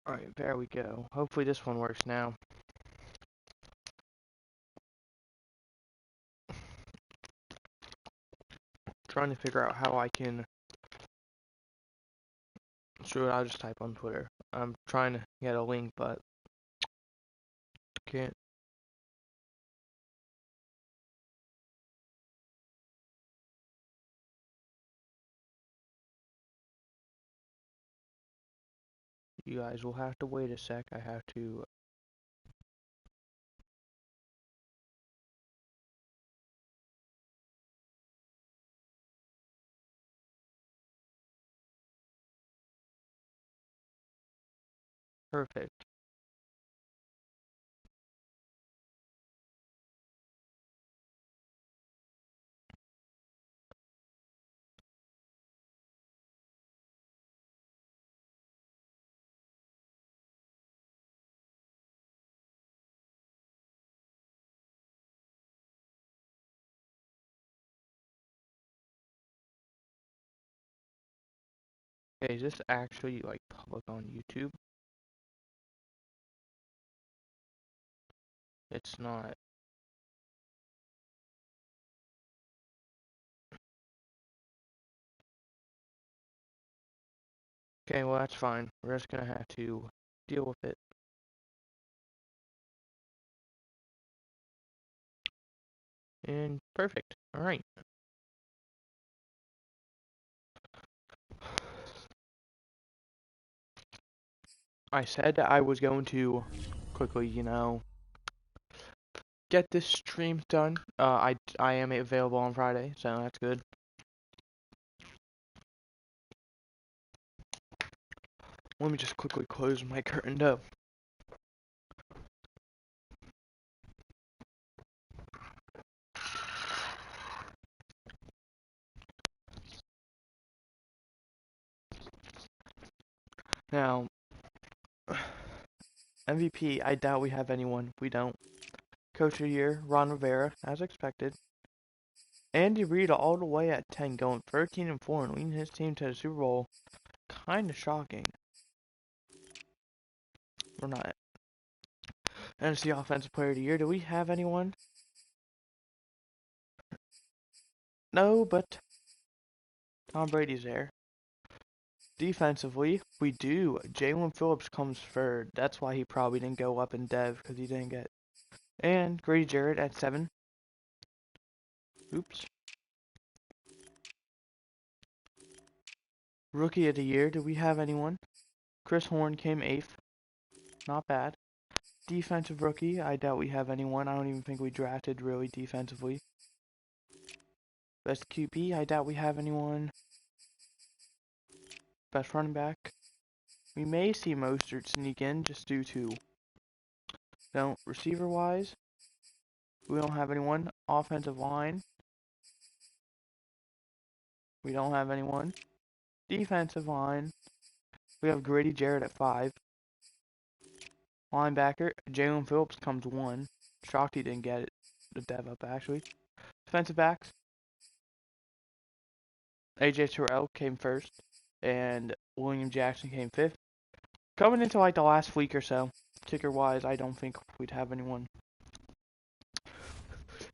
Alright, there we go. Hopefully this one works now. Trying to figure out how I can... Sure, I'll just type on Twitter. I'm trying to get a link, but... Can't. You guys will have to wait a sec. I have to... Perfect. Okay, is this actually, like, public on YouTube? It's not. Okay, well, that's fine. We're just gonna have to deal with it. And perfect. Alright. I said I was going to quickly, get this stream done. I am available on Friday, so that's good. Let me just quickly close my curtain though. Now, MVP, I doubt we have anyone. We don't. Coach of the Year, Ron Rivera, as expected. Andy Reid all the way at 10, going 13-4 and leading his team to the Super Bowl. Kind of shocking. We're not. NFC Offensive Player of the Year, do we have anyone? No, but Tom Brady's there. Defensively, we do. Jalen Phillips comes third. That's why he probably didn't go up in dev, because he didn't get. And Grady Jarrett at 7. Oops. Rookie of the Year, do we have anyone? Chris Horn came 8th. Not bad. Defensive Rookie, I doubt we have anyone. I don't even think we drafted really defensively. Best QB, I doubt we have anyone. Best running back. We may see Mostert sneak in just due to... Don't. Receiver-wise, we don't have anyone. Offensive line, we don't have anyone. Defensive line, we have Grady Jarrett at 5. Linebacker, Jalen Phillips comes 1. Shocked he didn't get it. The dev up, actually. Defensive backs, AJ Terrell came 1st. And William Jackson came 5th. Coming into like the last week or so, kicker-wise, I don't think we'd have anyone.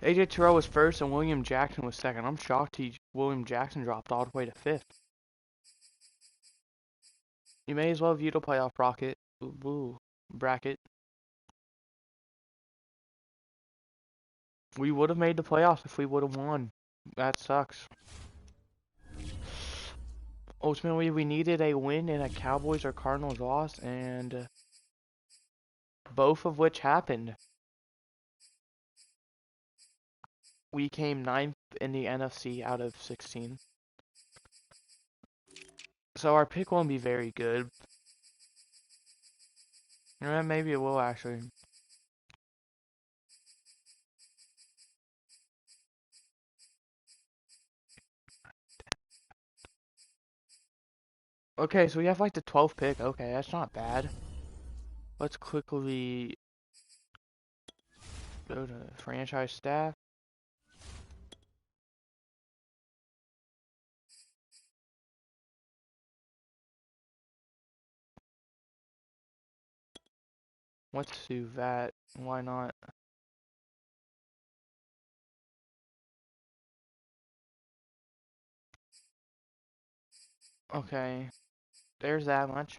AJ Terrell was 1st and William Jackson was 2nd. I'm shocked William Jackson dropped all the way to 5th. You may as well view the playoff bracket. We would have made the playoffs if we would have won. That sucks. Ultimately, we needed a win and a Cowboys or Cardinals loss, and both of which happened. We came 9th in the NFC out of 16. So our pick won't be very good. Maybe it will actually. Okay, so we have like the 12th pick. Okay, that's not bad. Let's quickly go to franchise staff. Let's do that. Why not? Okay, there's that much.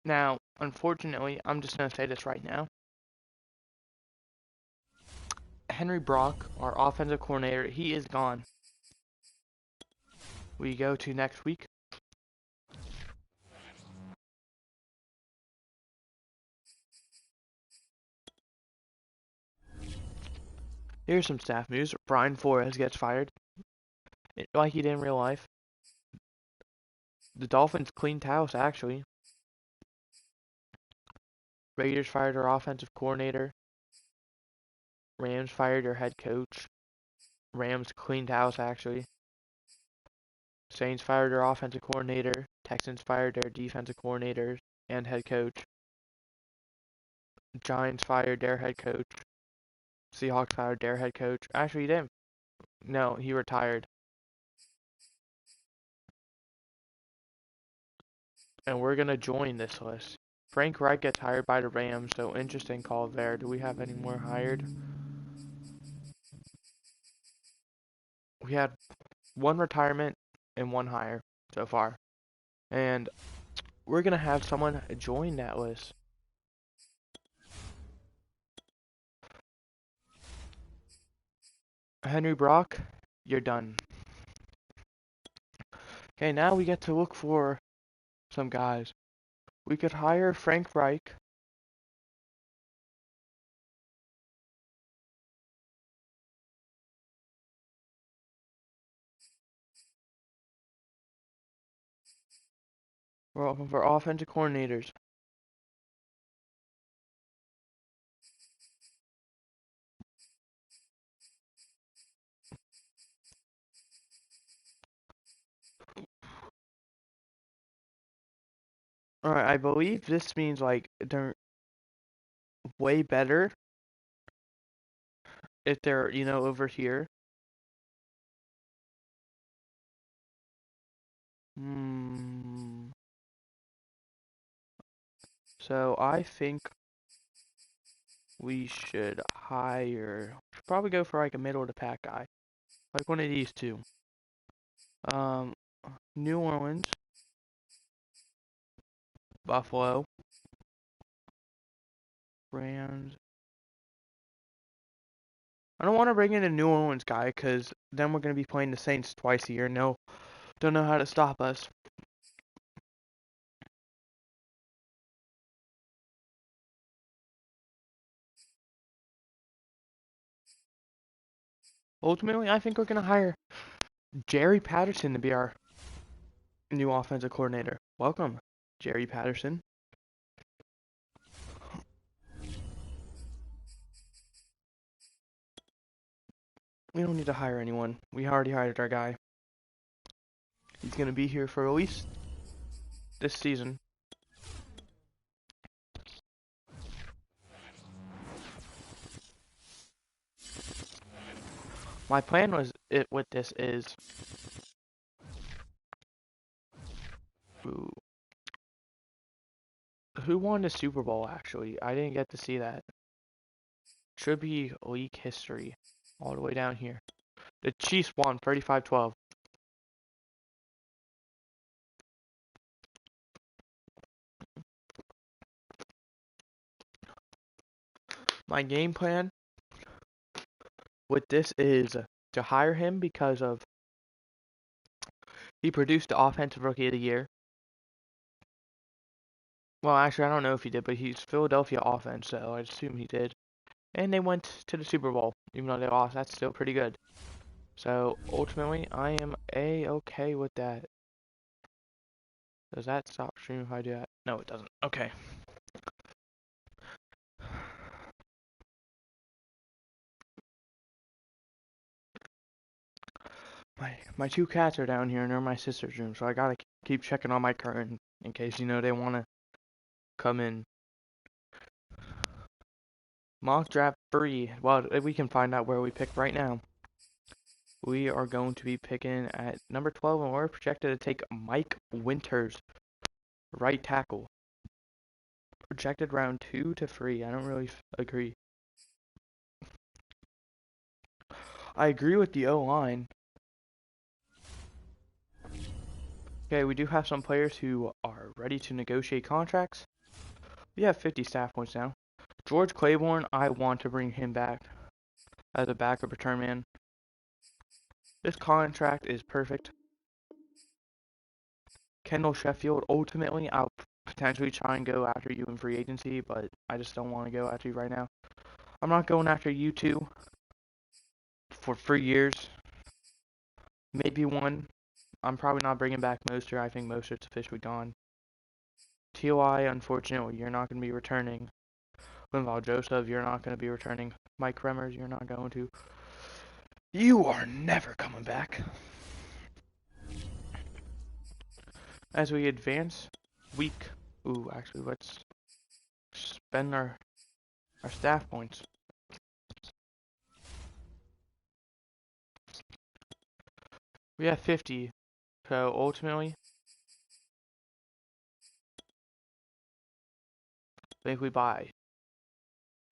Now, unfortunately, I'm just going to say this right now. Henry Brock, our offensive coordinator, he is gone. We go to next week. Here's some staff news. Brian Flores gets fired. Like he did in real life. The Dolphins cleaned house, actually. Raiders fired their offensive coordinator. Rams fired their head coach. Rams cleaned house, actually. Saints fired their offensive coordinator. Texans fired their defensive coordinators and head coach. Giants fired their head coach. Seahawks fired their head coach. Actually, he didn't. No, he retired. And we're going to join this list. Frank Reich gets hired by the Rams, so interesting call there. Do we have any more hired? We had one retirement and one hire so far. And we're going to have someone join that list. Henry Brock, you're done. Okay, now we get to look for some guys. We could hire Frank Reich. We're looking for offensive coordinators. Alright, I believe this means like they're way better if they're, over here. So I think we should probably go for like a middle of the pack guy. Like one of these two. New Orleans, Buffalo, Rams. I don't want to bring in a New Orleans guy because then we're going to be playing the Saints twice a year. No, don't know how to stop us. Ultimately, I think we're going to hire Jerry Patterson to be our new offensive coordinator. Welcome, Jerry Patterson. We don't need to hire anyone. We already hired our guy. He's going to be here for at least this season. My plan with this is who won the Super Bowl actually? I didn't get to see that. Should be league history all the way down here. The Chiefs won 35-12. My game plan with this is to hire him because of he produced the offensive rookie of the year. Well, actually, I don't know if he did, but he's Philadelphia offense, so I assume he did. And they went to the Super Bowl, even though they lost. That's still pretty good. So ultimately, I am okay with that. Does that stop streaming if I do that? No, it doesn't. Okay. My two cats are down here and they're in my sister's room, so I gotta keep checking on my curtain in case they wanna come in. Mock draft 3. Well, we can find out where we pick right now. We are going to be picking at number 12, and we're projected to take Mike Winters, right tackle. Projected round 2 to 3. I don't really agree. I agree with the O-line. Okay, we do have some players who are ready to negotiate contracts. We have 50 staff points now. George Claiborne, I want to bring him back as a backup return man. This contract is perfect. Kendall Sheffield, ultimately, I'll potentially try and go after you in free agency, but I just don't want to go after you right now. I'm not going after you two for 3 years. Maybe one. I'm probably not bringing back Mostert. I think Mostert's officially gone. T.O.I., unfortunately, you're not going to be returning. Linval Joseph, you're not going to be returning. Mike Remmers, you're not going to. You are never coming back. As we advance week. Ooh, actually, let's spend our staff points. We have 50. So ultimately, I think we buy.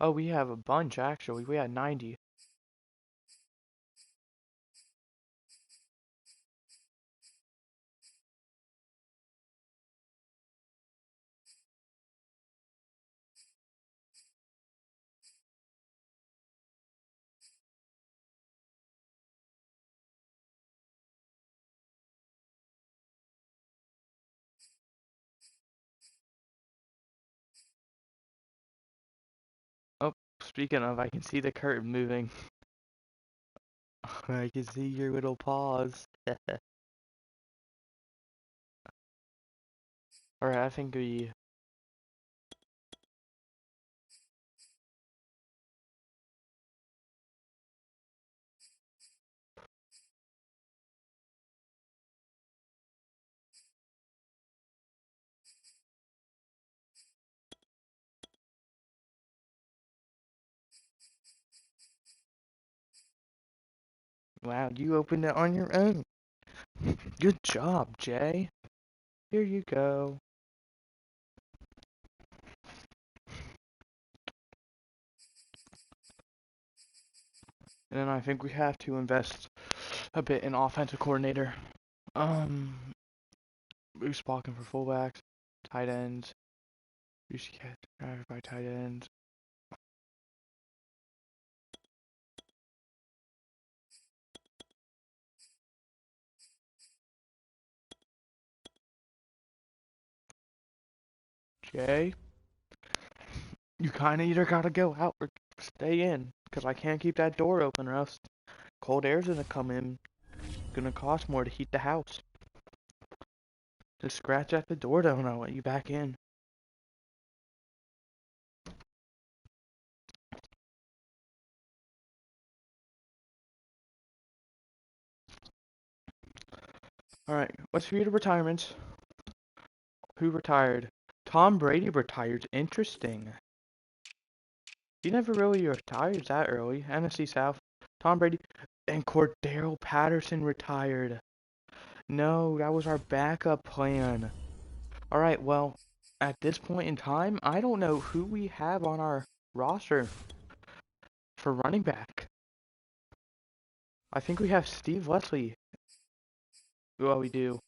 Oh, we have a bunch actually. We had 90. Oh, speaking of, I can see the curtain moving. I can see your little paws. Alright, I think we... Wow, you opened it on your own. Good job, Jay. Here you go. And then I think we have to invest a bit in offensive coordinator. Bruce Balkin for fullbacks, tight ends. We should get drafted by tight ends. Jay, you kind of either gotta go out or stay in, because I can't keep that door open or else cold air's gonna come in. Gonna cost more to heat the house. Just scratch at the door though and I'll let you back in. Alright, let's read the retirements. Who retired? Tom Brady retired. Interesting. He never really retires that early. NFC South. Tom Brady and Cordero Patterson retired. No, that was our backup plan. Alright, well, at this point in time, I don't know who we have on our roster for running back. I think we have Steve Leslie. Well, we do.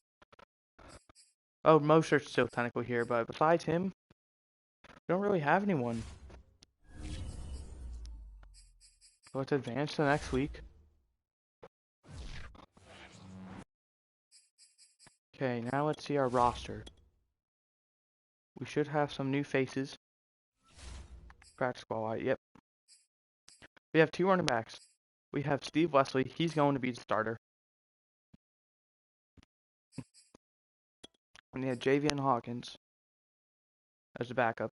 Oh, Mostert's still technically here, but besides him, we don't really have anyone. Let's advance to next week. Okay, now let's see our roster. We should have some new faces. Practice squad, yep. We have 2 running backs. We have Steve Leslie. He's going to be the starter. And we have Javian Hawkins as the backup.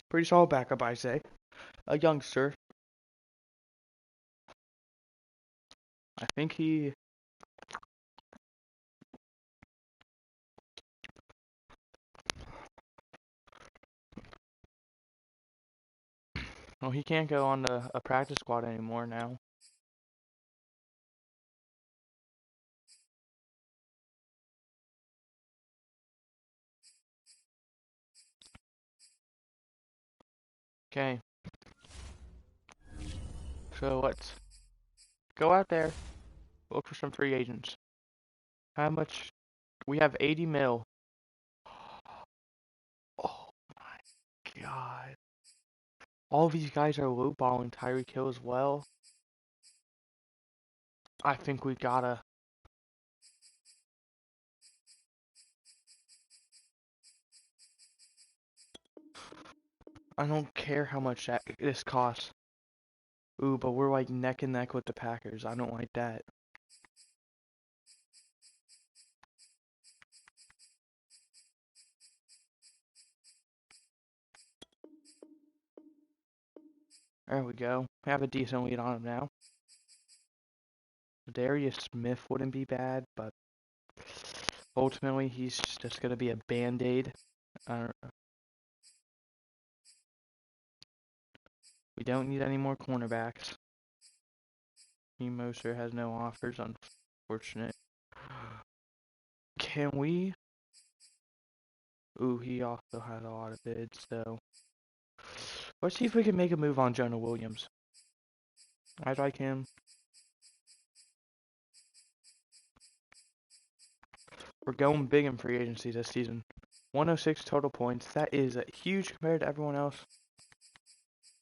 Pretty solid backup, I say. A youngster. I think he... Well, he can't go on a practice squad anymore now. Okay, so let's go out there, look for some free agents. How much? We have 80 mil. Oh my god. All of these guys are lowballing Tyreek Hill as well. I think we gotta. I don't care how much this costs. Ooh, but we're like neck and neck with the Packers. I don't like that. There we go. We have a decent lead on him now. Darius Smith wouldn't be bad, but ultimately he's just gonna be a band-aid. We don't need any more cornerbacks. Moser has no offers, unfortunate. Can we? Ooh, he also had a lot of bids, so let's see if we can make a move on Jonah Williams. I like him. We're going big in free agency this season. 106 total points. That is huge compared to everyone else.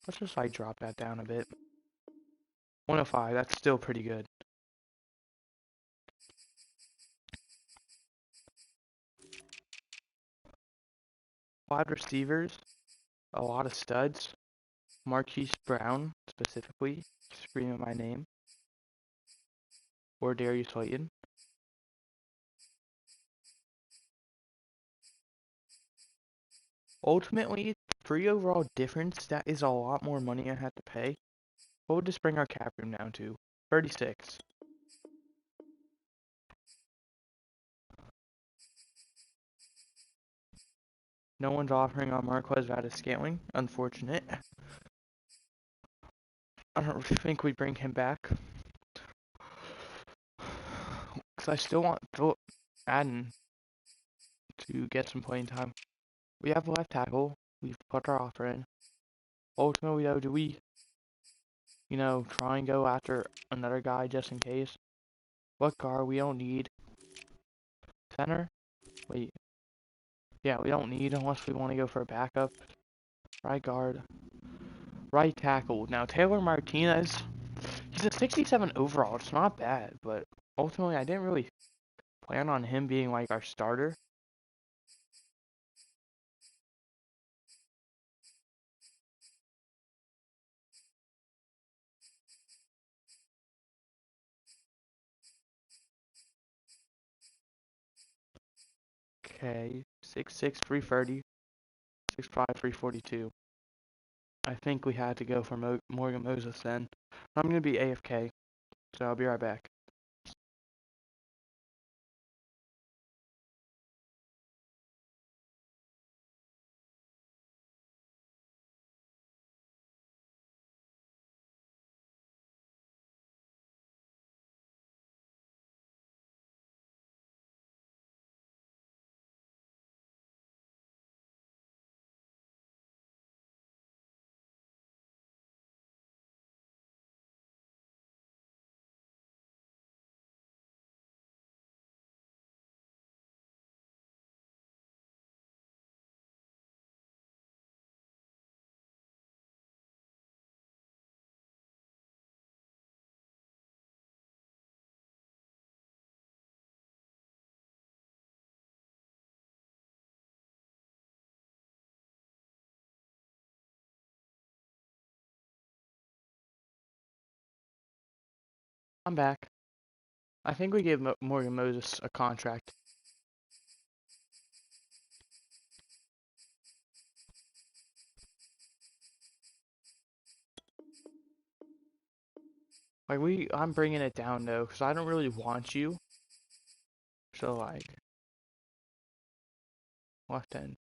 Let's just like drop that down a bit. 105. That's still pretty good. Wide receivers. A lot of studs. Marquise Brown, specifically. Screaming my name. Or Darius Slayton. Ultimately, free overall difference, that is a lot more money I have to pay. What would this bring our cap room down to? 36. No one's offering on Marquez Valdes-Scantling. Unfortunate. I don't think we bring him back. Because I still want Philip Adden to get some playing time. We have a left tackle. We've put our offer in. Ultimately, though, do we, try and go after another guy just in case? What guard? We don't need. Center? Wait. Yeah, we don't need unless we want to go for a backup. Right guard. Right tackle. Now, Taylor Martinez, he's a 67 overall. It's not bad, but ultimately, I didn't really plan on him being like our starter. Okay, 6'6", 330, 6'5", 342. I think we had to go for Morgan Moses then. I'm going to be AFK, so I'll be right back. I'm back. I think we gave Morgan Moses a contract. I'm bringing it down though, because I don't really want you. So like, left end.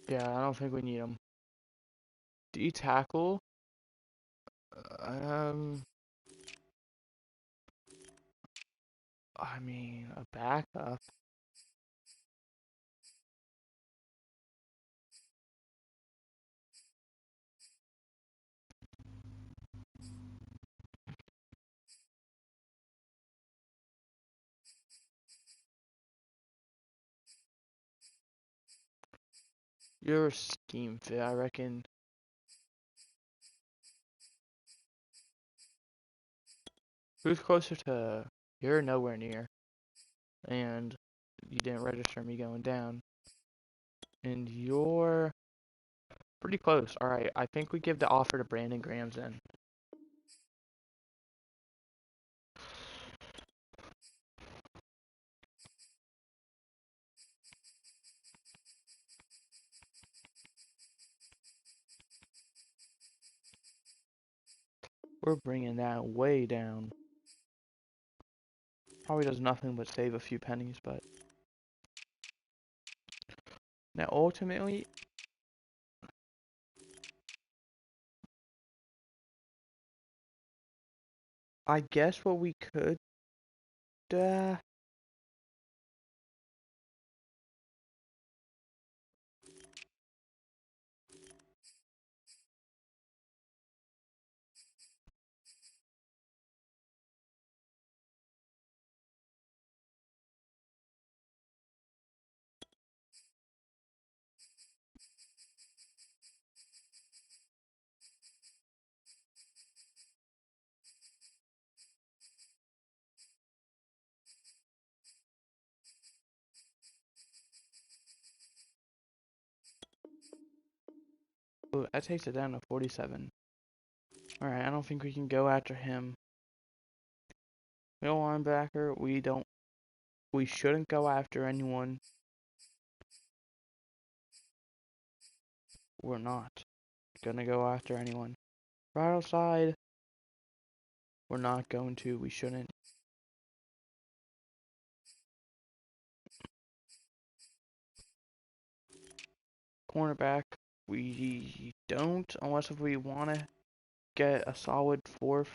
Yeah, I don't think we need him. D tackle. Um, I mean, a backup. You're a scheme fit, I reckon. Who's closer to? You're nowhere near, and you didn't register me going down. And you're pretty close. All right, I think we give the offer to Brandon Grams then. We're bringing that way down. Probably does nothing but save a few pennies, but now ultimately, I guess what we could, uh, ooh, that takes it down to 47. All right, I don't think we can go after him. Middle linebacker, we shouldn't go after anyone. We're not gonna go after anyone. Right outside, we're not going to. We shouldn't. Cornerback, we don't, unless if we want to get a solid fourth.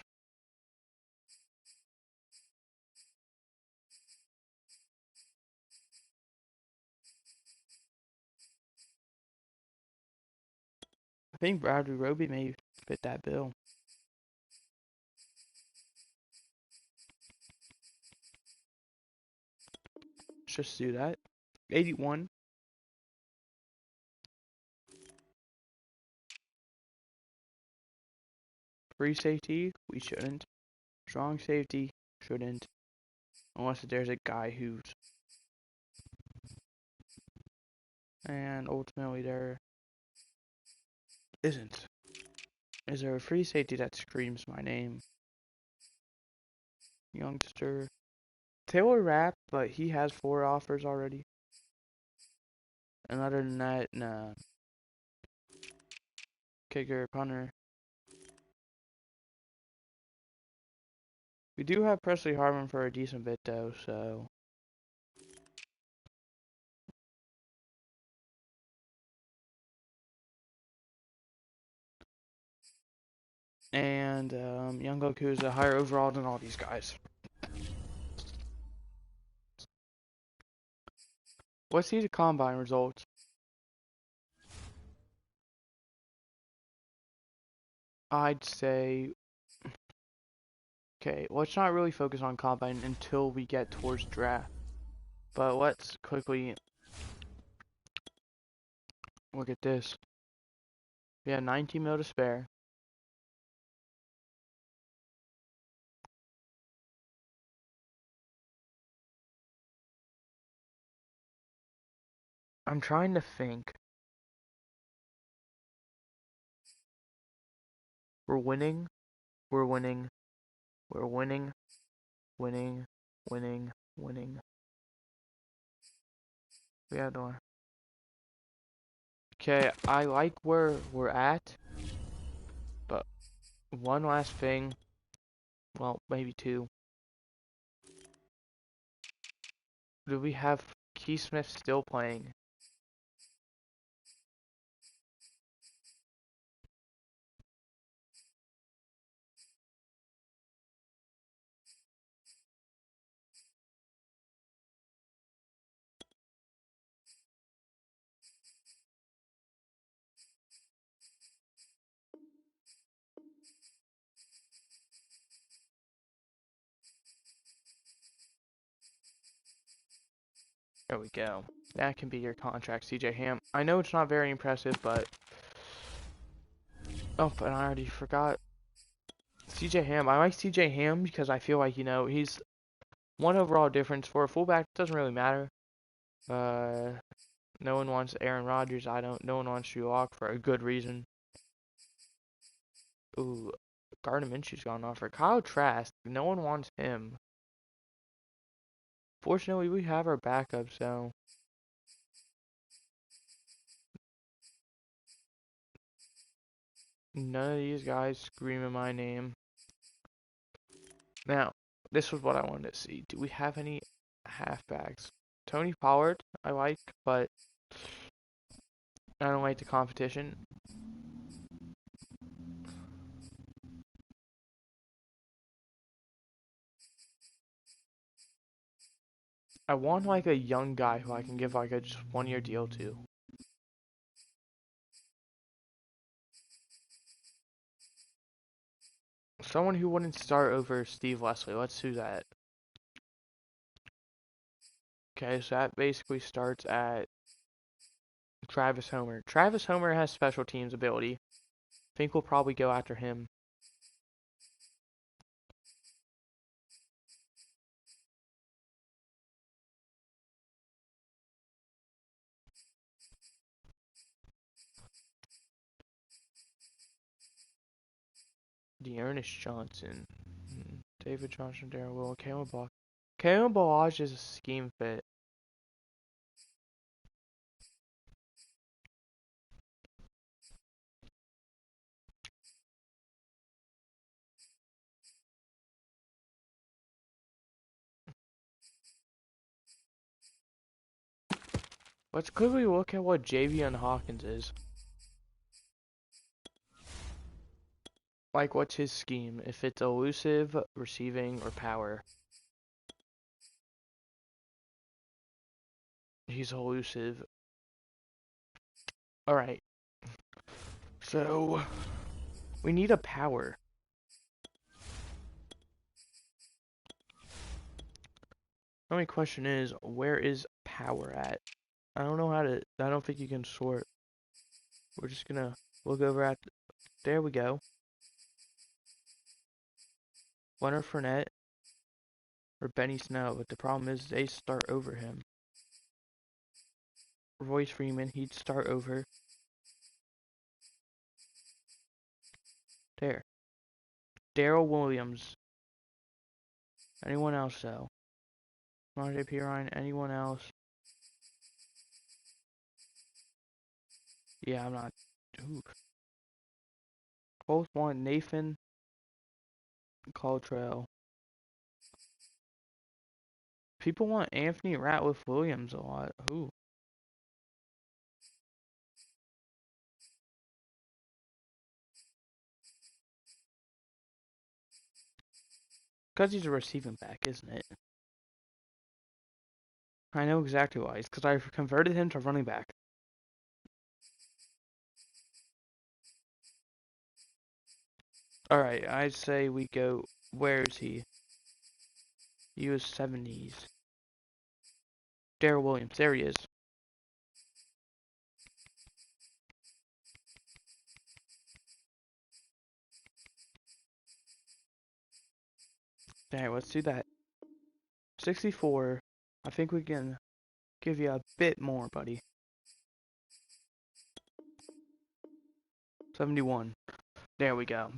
I think Bradley Roby may fit that bill. Let's just do that. 81. Free safety, we shouldn't. Strong safety, shouldn't. Unless there's a guy who's. And ultimately, there isn't. Is there a free safety that screams my name? Youngster. Taylor Rapp, but he has 4 offers already. And other than that, nah. Kicker, punter. We do have Presley Harvin for a decent bit though, so. And Young Goku is a higher overall than all these guys. Let's see the combine results. I'd say, okay, let's not really focus on combine until we get towards draft. But let's quickly look at this. We have 19 mil to spare. I'm trying to think. We're winning. We're winning. We're winning. Winning. Winning. Winning. We have no. Okay, I like where we're at. But one last thing. Well, maybe two. Do we have Keith Smith still playing? There we go. That can be your contract, CJ Ham. I know it's not very impressive, but... Oh, but I already forgot. CJ Ham. I like CJ Ham because I feel like, he's one overall difference. For a fullback, it doesn't really matter. No one wants Aaron Rodgers. No one wants Drew Lock for a good reason. Ooh, Gardner Minshew's gone off for Kyle Trask. No one wants him. Fortunately, we have our backup, so... None of these guys screaming my name. Now, this was what I wanted to see. Do we have any halfbacks? Tony Pollard, I like, but I don't like the competition. I want like a young guy who I can give like a just 1-year deal to. Someone who wouldn't start over Steve Leslie. Let's do that. Okay, so that basically starts at Travis Homer. Travis Homer has special teams ability. I think we'll probably go after him. Dearness Johnson. David Johnson, Daryl Williams, Caleb Balaj. Caleb Balaj is a scheme fit. Let's quickly look at what Javion Hawkins is. Like, what's his scheme? If it's elusive, receiving, or power. He's elusive. Alright. So, we need a power. The only question is, where is power at? I don't know how to, I don't think you can sort. We're just gonna look over at, there we go. Leonard Fournette or Benny Snell, but the problem is they start over him. Royce Freeman, he'd start over. There. Daryl Williams. Anyone else though? RJ Pirine, anyone else? Yeah, I'm not. Ooh. Both want Nathan Caldwell. People want Anthony Ratliff Williams a lot. Ooh. Because he's a receiving back, isn't it? I know exactly why. It's because I converted him to running back. Alright, I'd say we go. Where is he? He was 70s. Daryl Williams. There he is. Alright, let's do that. 64. I think we can give you a bit more, buddy. 71. There we go.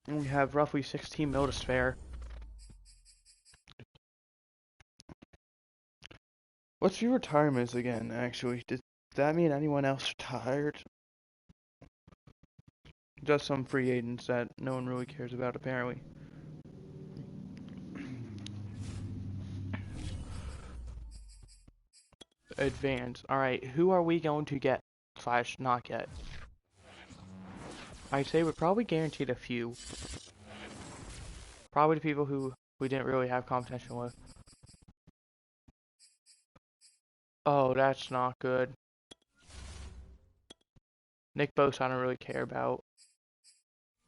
And we have roughly 16 mil to spare. What's your retirements again, actually? Did that mean anyone else retired? Just some free agents that no one really cares about, apparently. Advance. Alright, who are we going to get? / not get? I'd say we're probably guaranteed a few. Probably the people who we didn't really have competition with. Oh, that's not good. Nick Bosa I don't really care about.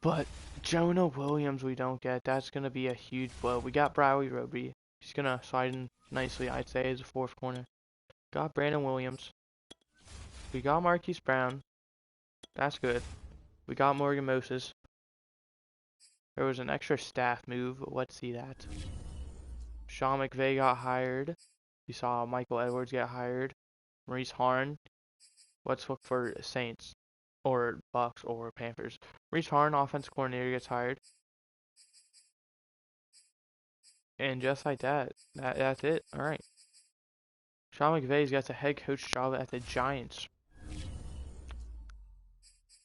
But Jonah Williams we don't get. That's going to be a huge blow. We got Bradley Roby. He's gonna slide in nicely, I'd say, as a fourth corner. Got Brandon Williams. We got Marquise Brown. That's good. We got Morgan Moses. There was an extra staff move. Let's see that. Sean McVay got hired. You saw Michael Edwards get hired. Maurice Harn. Let's look for Saints or Bucks or Panthers. Maurice Harn, offense coordinator, gets hired. And just like that's it. All right. Sean McVay's got the head coach job at the Giants.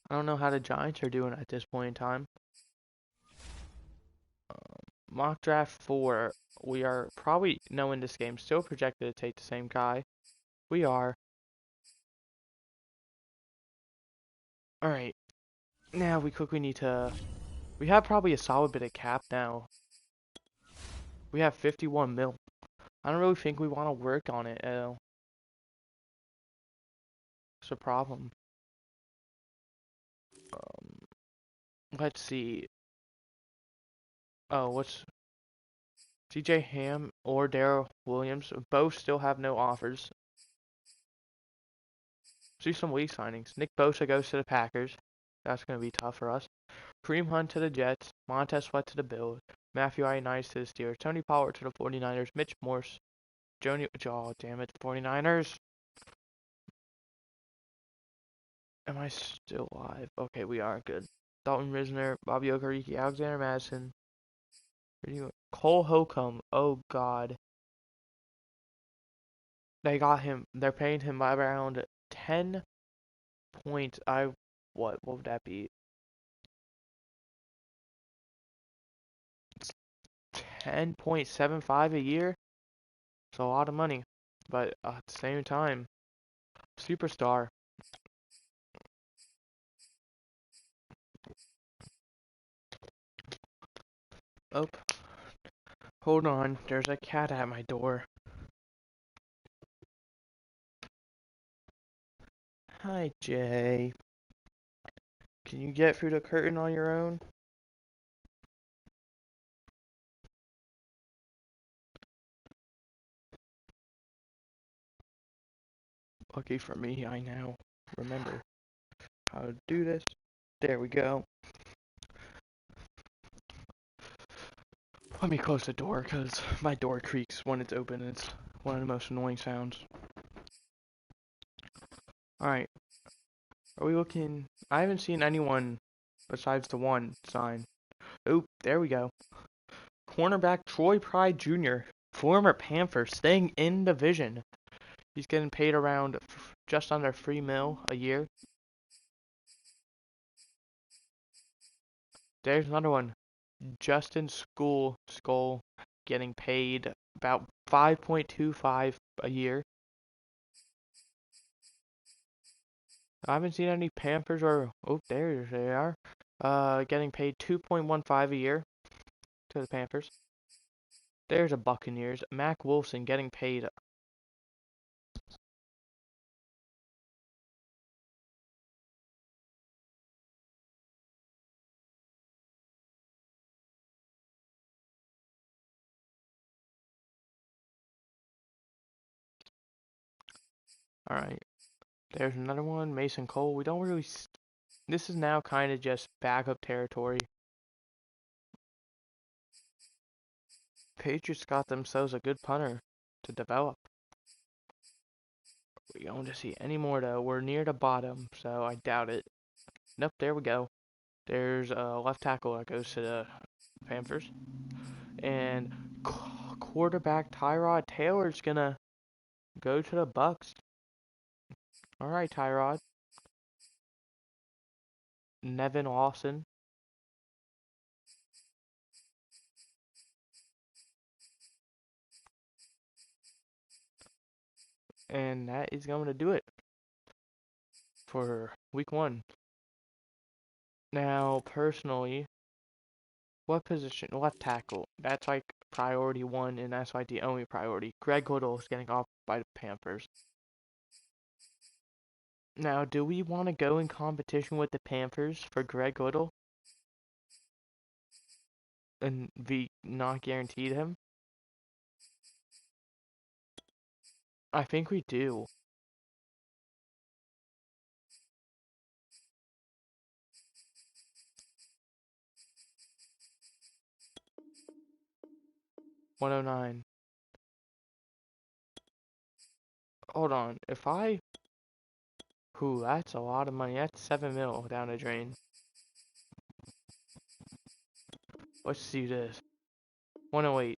I don't know how the Giants are doing at this point in time. Mock draft 4. We are probably knowing this game still projected to take the same guy. We are. All right. Now we quickly need to. We have probably a solid bit of cap now. We have 51 mil. I don't really think we want to work on it. It's a problem. Let's see. Oh, what's CJ Ham or Daryl Williams? Both still have no offers. Let's do some league signings. Nick Bosa goes to the Packers. That's going to be tough for us. Kareem Hunt to the Jets. Montez Sweat to the Bills. Matthew Ioannidis to the Steelers. Tony Pollard to the 49ers. Mitch Morse. Oh, damn it. 49ers. Am I still alive? Okay, we are good. Dalton Risner. Bobby Okereke. Alexander Madison. Cole Holcomb. Oh, God. They got him. They're paying him by around 10 points. What would that be? 10.75 a year? It's a lot of money. But at the same time, superstar. Oh, hold on. There's a cat at my door. Hi, Jay. Can you get through the curtain on your own? Lucky for me, I now remember how to do this. There we go. Let me close the door because my door creaks when it's open. It's one of the most annoying sounds. Alright. Are we looking? I haven't seen anyone besides the one sign. Oh, there we go. Cornerback Troy Pride Jr., former Panther, staying in division. He's getting paid around just under $3 million a year. There's another one. Justin Skull getting paid about 5.25 a year. I haven't seen any Panthers or there they are. Getting paid 2.15 a year to the Panthers. There's a Buccaneers. Mac Wilson getting paid. Alright. There's another one. Mason Cole. We don't really. This is now kind of just backup territory. Patriots got themselves a good punter to develop. We don't to see any more though. We're near the bottom, so I doubt it. Nope, there we go. There's a left tackle that goes to the Panthers. And quarterback Tyrod Taylor's gonna go to the Bucks. Alright, Tyrod. Nevin Lawson. And that is going to do it for week 1. Now, personally, what position? Left tackle. That's like priority 1, and that's like the only priority. Greg Little is getting off by the Panthers. Now, do we want to go in competition with the Panthers for Greg Little? And be not guaranteed him? I think we do. $109. Hold on. If I... Ooh, that's a lot of money. That's 7 mil down the drain. Let's do this. 108.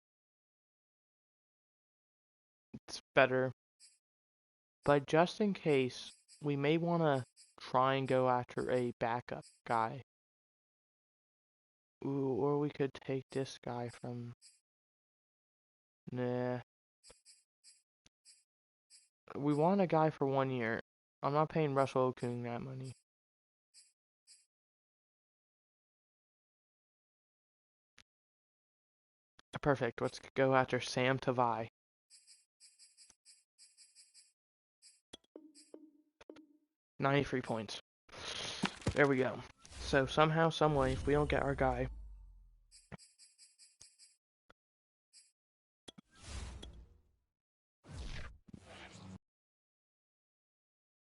It's better. But just in case, we may want to try and go after a backup guy. Ooh, or we could take this guy from... Nah. We want a guy for 1 year. I'm not paying Russell Okung that money. Perfect. Let's go after Sam Tavai. 93 points. There we go. So somehow, someway, if we don't get our guy,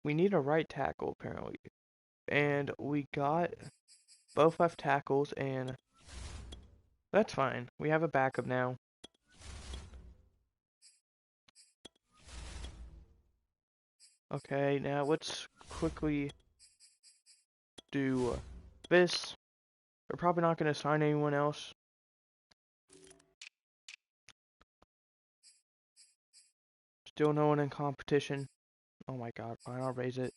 we need a right tackle apparently, and we got both left tackles, and that's fine. We have a backup now. Okay, now let's quickly do this. We're probably not going to sign anyone else. Still no one in competition. Oh my god, fine, I'll raise it.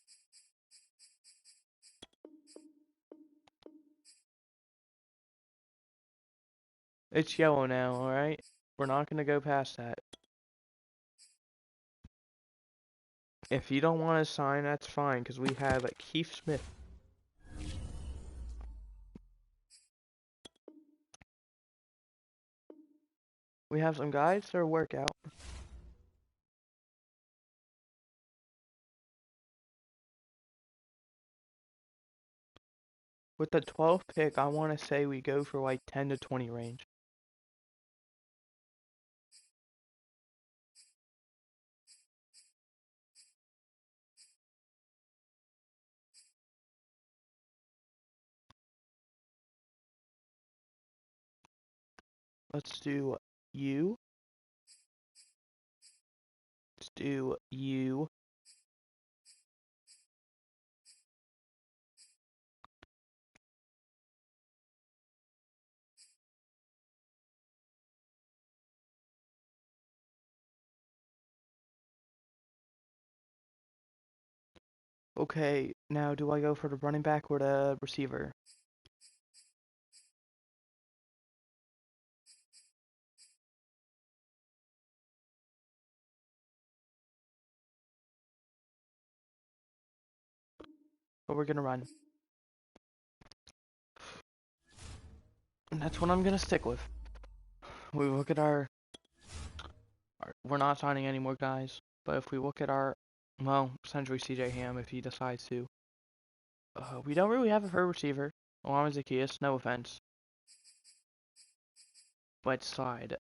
It's yellow now, alright? We're not going to go past that. If you don't want to sign, that's fine, because we have Keith Smith. We have some guys that are workout. With the 12th pick, I want to say we go for like 10 to 20 range. Let's do you. Let's do you. Okay, now do I go for the running back or the receiver? But we're gonna run. And that's what I'm gonna stick with. We look at we're not signing any more guys. But if we look at well, essentially CJ Ham if he decides to. We don't really have a third receiver. Along with Zacchaeus, no offense. But slide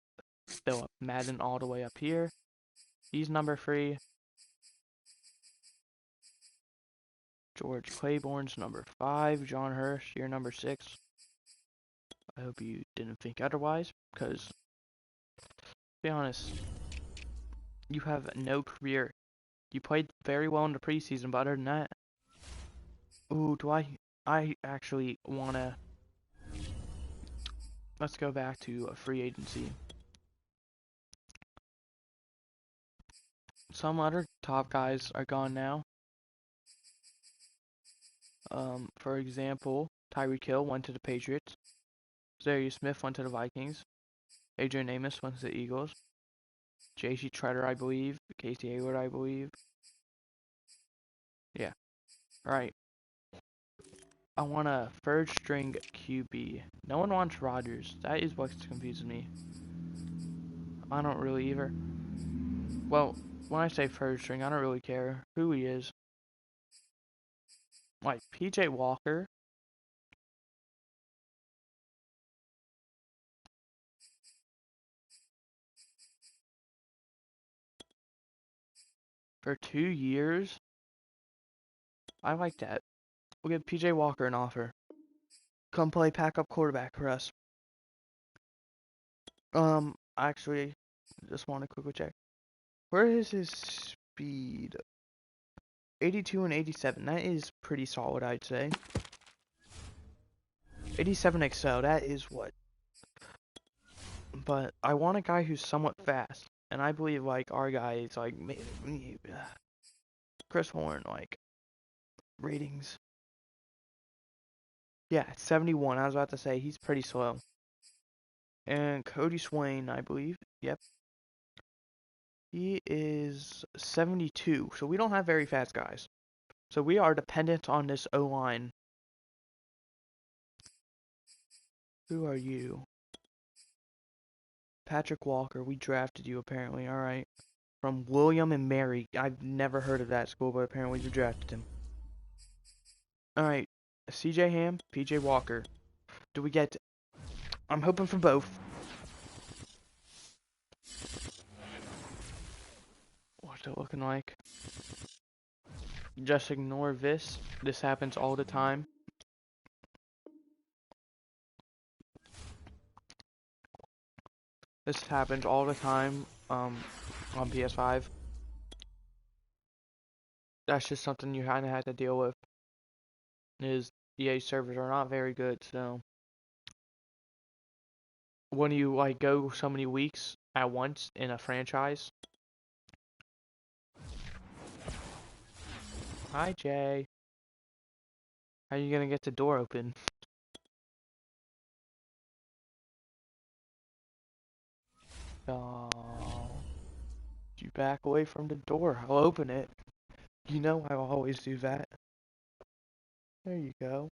Philip Madden all the way up here. He's number 3. George Claiborne's number 5. John Hirsch, you're number 6. I hope you didn't think otherwise, because, to be honest, you have no career. You played very well in the preseason, but other than that... Ooh, I actually want to... Let's go back to a free agency. Some other top guys are gone now. For example, Tyreek Hill went to the Patriots. Zarius Smith went to the Vikings. Adrian Amos went to the Eagles. J.C. Treader, I believe. Casey Hayward, I believe. Yeah. Alright. I want a third string QB. No one wants Rodgers. That is what confuses me. I don't really either. Well, when I say third string, I don't really care who he is. Like, PJ Walker. for 2 years. I like that. We'll give PJ Walker an offer. Come play backup quarterback for us. Actually, just want to quickly check. Where is his speed? 82 and 87. That is pretty solid, I'd say. 87 Excel. That is what. But I want a guy who's somewhat fast, and I believe like our guy is like Chris Horn, like ratings. Yeah, 71. I was about to say he's pretty slow. And Cody Swain, I believe. Yep. He is 72. So we don't have very fast guys. So we are dependent on this O-line. Who are you? Patrick Walker. We drafted you apparently. Alright. From William and Mary. I've never heard of that school, but apparently you drafted him. Alright. CJ Ham, PJ Walker. Do we get... I'm hoping for both. What's it looking like? Just ignore this. This happens all the time. This happens all the time on PS5. That's just something you kind of have to deal with. Is EA servers are not very good, so when you like go so many weeks at once in a franchise. Hi Jay. How are you gonna get the door open? Oh, you back away from the door. I'll open it. You know I'll always do that. There you go.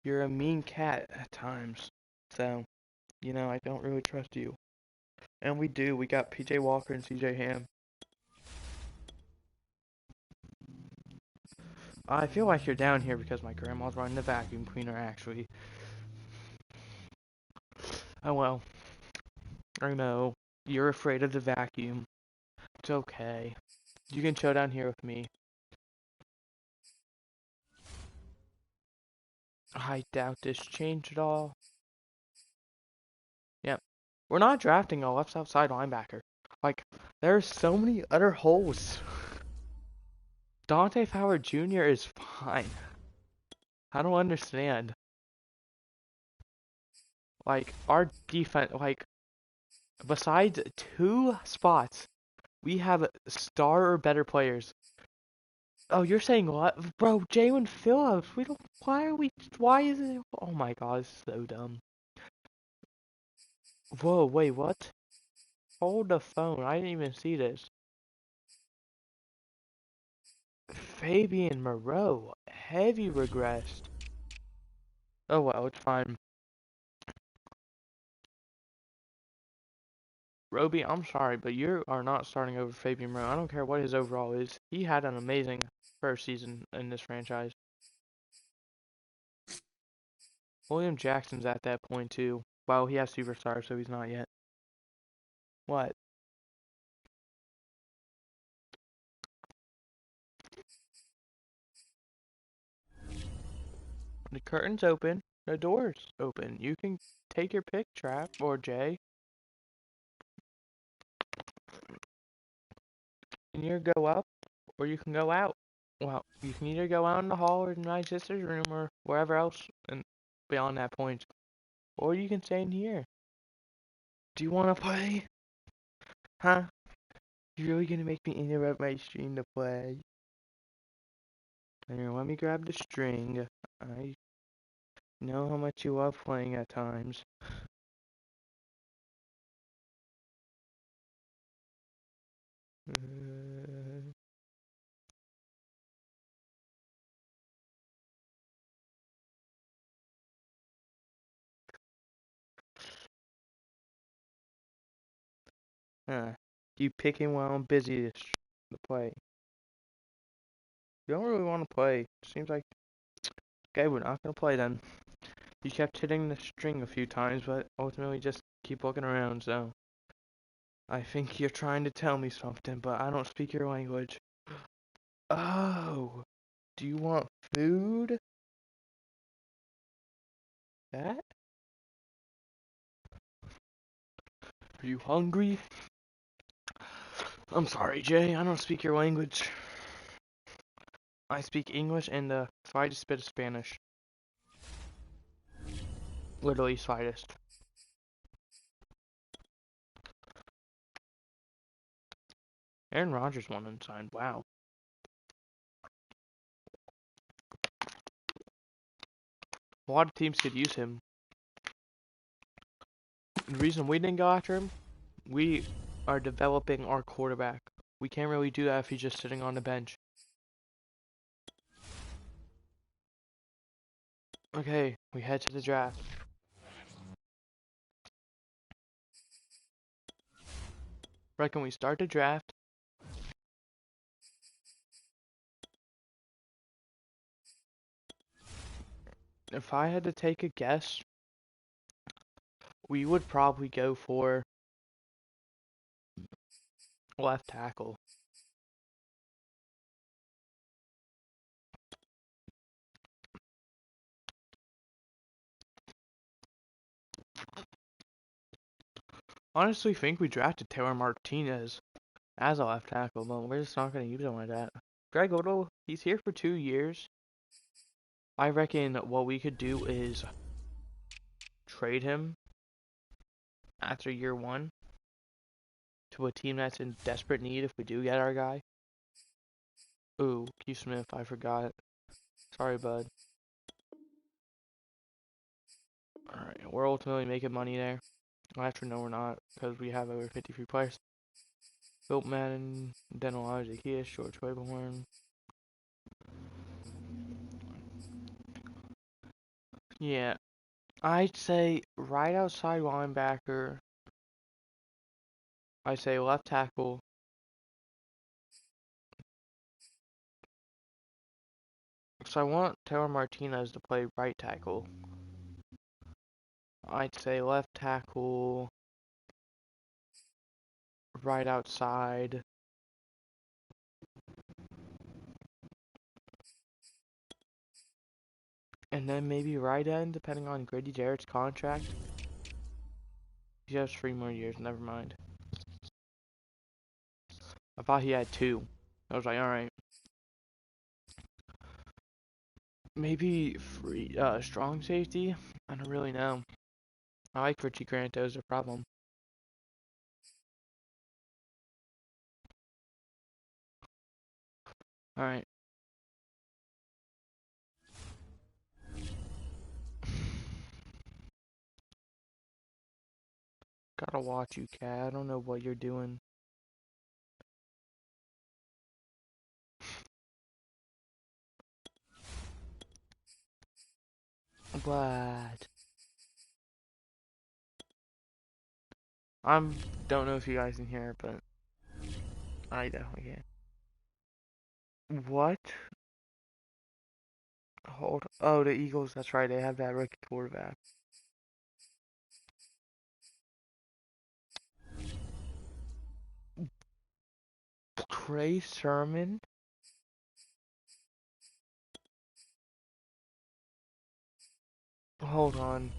You're a mean cat at times. So, you know, I don't really trust you. And we do. We got PJ Walker and CJ Ham. I feel like you're down here because my grandma's running the vacuum cleaner, actually. Oh well. I know. You're afraid of the vacuum. It's okay. You can chill down here with me. I doubt this changed at all. Yep. We're not drafting a left outside linebacker. Like, there's so many other holes. Dante Fowler Jr. is fine. I don't understand. Like, our defense, like, besides 2 spots, we have star or better players. Oh, you're saying what? Bro, Jalen Phillips. We don't, why is it, oh my god, it's so dumb. Whoa, wait, what? Hold the phone, I didn't even see this. Fabian Moreau, heavy regressed. Oh well, it's fine. Roby, I'm sorry, but you are not starting over Fabian Moreau. I don't care what his overall is. He had an amazing first season in this franchise. William Jackson's at that point too. Well, he has superstar, so he's not yet. What? The curtain's open. The door's open. You can take your pick, Trap or Jay. You can either go up or you can go out. Well, you can either go out in the hall or in my sister's room or wherever else and beyond that point. Or you can stay in here. Do you want to play? Huh? You really gonna make me interrupt my stream to play? Here, let me grab the string. I know how much you love playing at times. You picking while I'm busy to play. You don't really want to play. Seems like... Okay, we're not gonna play then. You kept hitting the string a few times, but ultimately just keep looking around, so... I think you're trying to tell me something, but I don't speak your language. Oh, do you want food? That? Are you hungry? I'm sorry, Jay. I don't speak your language. I speak English and the slightest bit of Spanish. Literally slightest. Aaron Rodgers won unsigned. Wow. A lot of teams could use him. The reason we didn't go after him, we are developing our quarterback. We can't really do that if he's just sitting on the bench. Okay, we head to the draft. Reckon we start the draft. If I had to take a guess, we would probably go for left tackle. Honestly, think we drafted Taylor Martinez as a left tackle, but we're just not going to use him like that. Greg Odell, he's here for 2 years. I reckon what we could do is trade him after year 1 to a team that's in desperate need if we do get our guy. Ooh, Keith Smith, I forgot. Sorry, bud. Alright, we're ultimately making money there. Actually, no, we're not, because we have over 53 players. Built Madden, Dental Elijah, George Claiborne. Yeah, I'd say right outside linebacker. I'd say left tackle. So I want Taylor Martinez to play right tackle. I'd say left tackle, right outside. And then maybe right end, depending on Grady Jarrett's contract. He has 3 more years, never mind. I thought he had 2. I was like, alright. Maybe strong safety? I don't really know. I like Richie Grant, that was a problem. Alright. Gotta watch you, Cat. I don't know what you're doing. What? Don't know if you guys can hear, but I definitely can. What? Oh, the Eagles. That's right. They have that rookie quarterback. Trey Sermon. Hold on.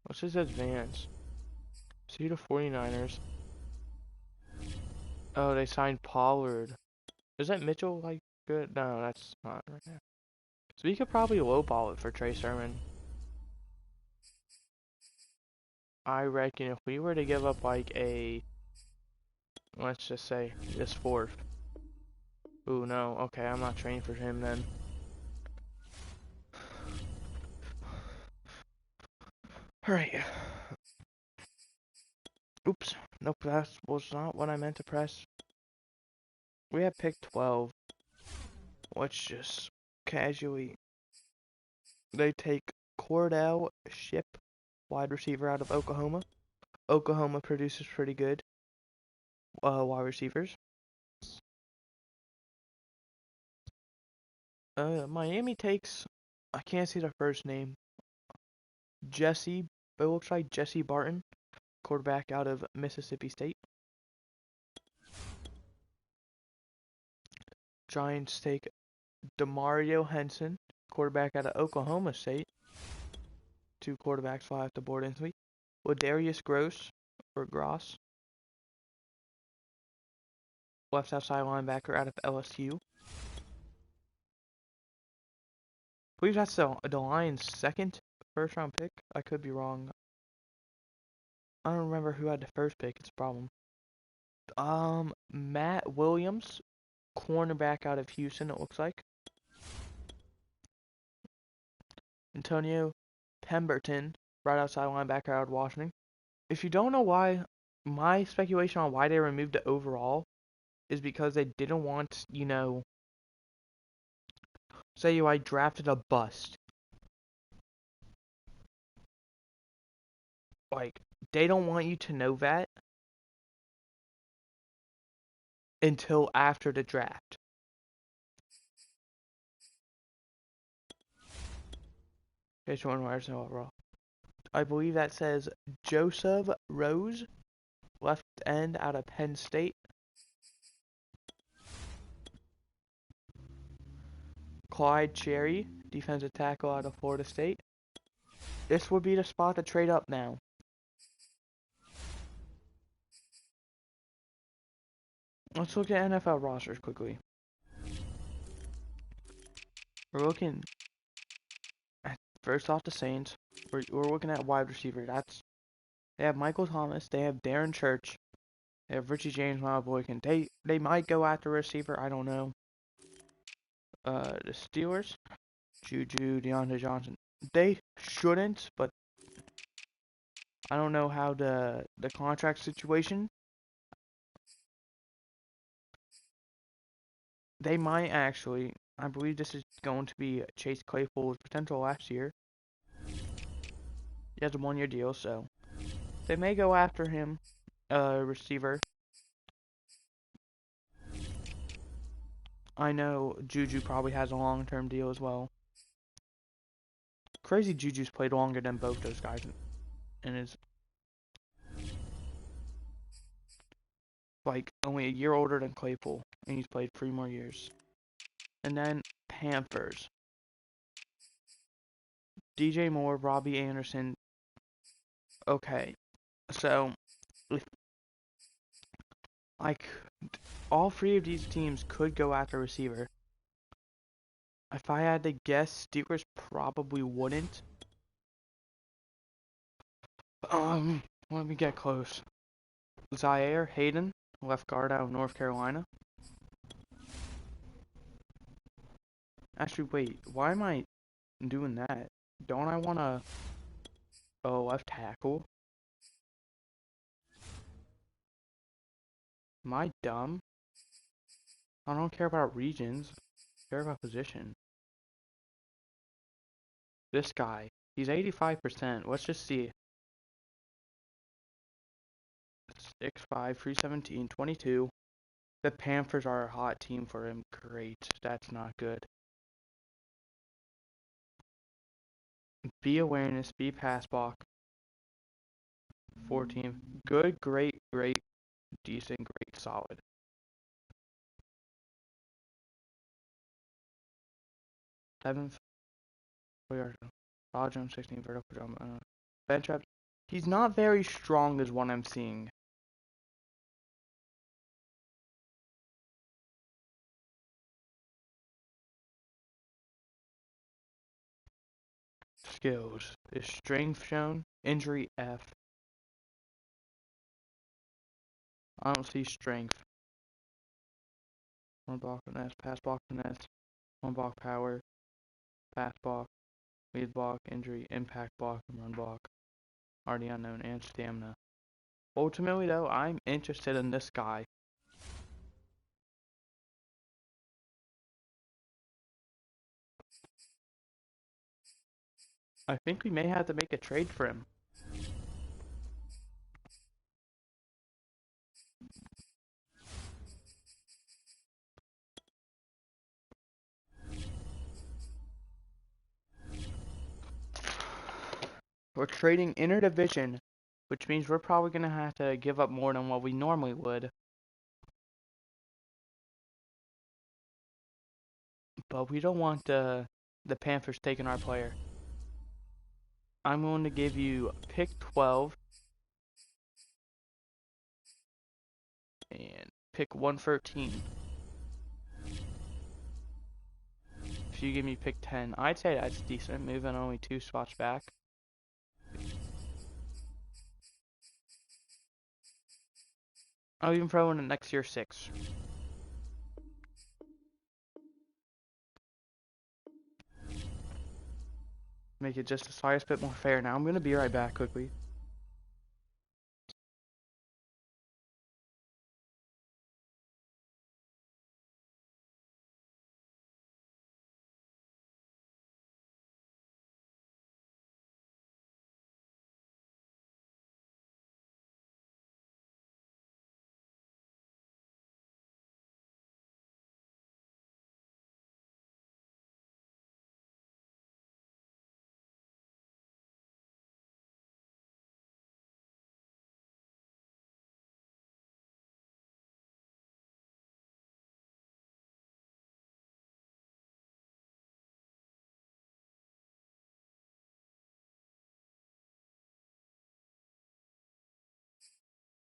What's his advance? See the 49ers. Oh, they signed Pollard. Is that Mitchell like good? No, that's not right now. So we could probably lowball it for Trey Sermon. I reckon if we were to give up like let's just say this 4th. Ooh, no. Okay, I'm not training for him then. Alright. Oops. Nope, that was not what I meant to press. We have pick 12. Let's just casually. They take Cordell Ship, wide receiver out of Oklahoma. Oklahoma produces pretty good wide receivers. Miami takes, I can't see the first name, Jesse but it looks like Jesse Barton, quarterback out of Mississippi State. Giants take Demario Henson, quarterback out of Oklahoma State. 2 quarterbacks fly off the board this week. Ladarius Gross, left outside linebacker out of LSU. I believe that's the Lions' second first-round pick. I could be wrong. I don't remember who had the first pick. It's a problem. Matt Williams, cornerback out of Houston, it looks like. Antonio Pemberton, right outside linebacker out of Washington. If you don't know why, my speculation on why they removed the overall is because they didn't want, say I drafted a bust. Like, they don't want you to know that until after the draft. Okay, so where's the overall? I believe that says Joseph Rose, left end out of Penn State. Clyde Cherry, defensive tackle out of Florida State. This would be the spot to trade up now. Let's look at NFL rosters quickly. We're looking at, first off, the Saints. We're looking at wide receiver. They have Michael Thomas. They have Darren Church. They have Richie James, Miles Boykin. They might go after receiver. I don't know. The Steelers, Juju, Deontay Johnson. They shouldn't, but I don't know how the contract situation. They might actually. I believe this is going to be Chase Claypool's potential last year. He has a 1-year deal, so they may go after him, receiver. I know Juju probably has a long-term deal as well. Crazy Juju's played longer than both those guys and is like only a year older than Claypool, and he's played 3 more years. And then Panthers. DJ Moore, Robbie Anderson. Okay, so like all 3 of these teams could go after receiver. If I had to guess, Steelers probably wouldn't. Let me get close. Zaire Hayden, left guard out of North Carolina. Actually, wait, why am I doing that? Don't I want to... Oh, left tackle? Am I dumb? I don't care about regions. I care about position. This guy, he's 85%. Let's just see. 6'5", 317, 22. The Panthers are a hot team for him. Great. That's not good. B awareness, B pass block. 14. Good, great, decent, great, solid. Seventh. We are Jones 16 vertical jump. Bench reps. He's not very strong is what I'm seeing. Skills. Is strength shown? Injury F. I don't see strength. One block finesse, pass block finesse, one block power, pass block, lead block, injury, impact block, and run block. Already unknown, and stamina. Ultimately though, I'm interested in this guy. I think we may have to make a trade for him. We're trading interdivision, which means we're probably going to have to give up more than what we normally would. But we don't want the Panthers taking our player. I'm going to give you pick 12 and pick 113. If you give me pick 10, I'd say that's decent, moving only 2 spots back. I'll even throw in the next year 6. Make it just the slightest bit more fair. Now I'm going to be right back quickly.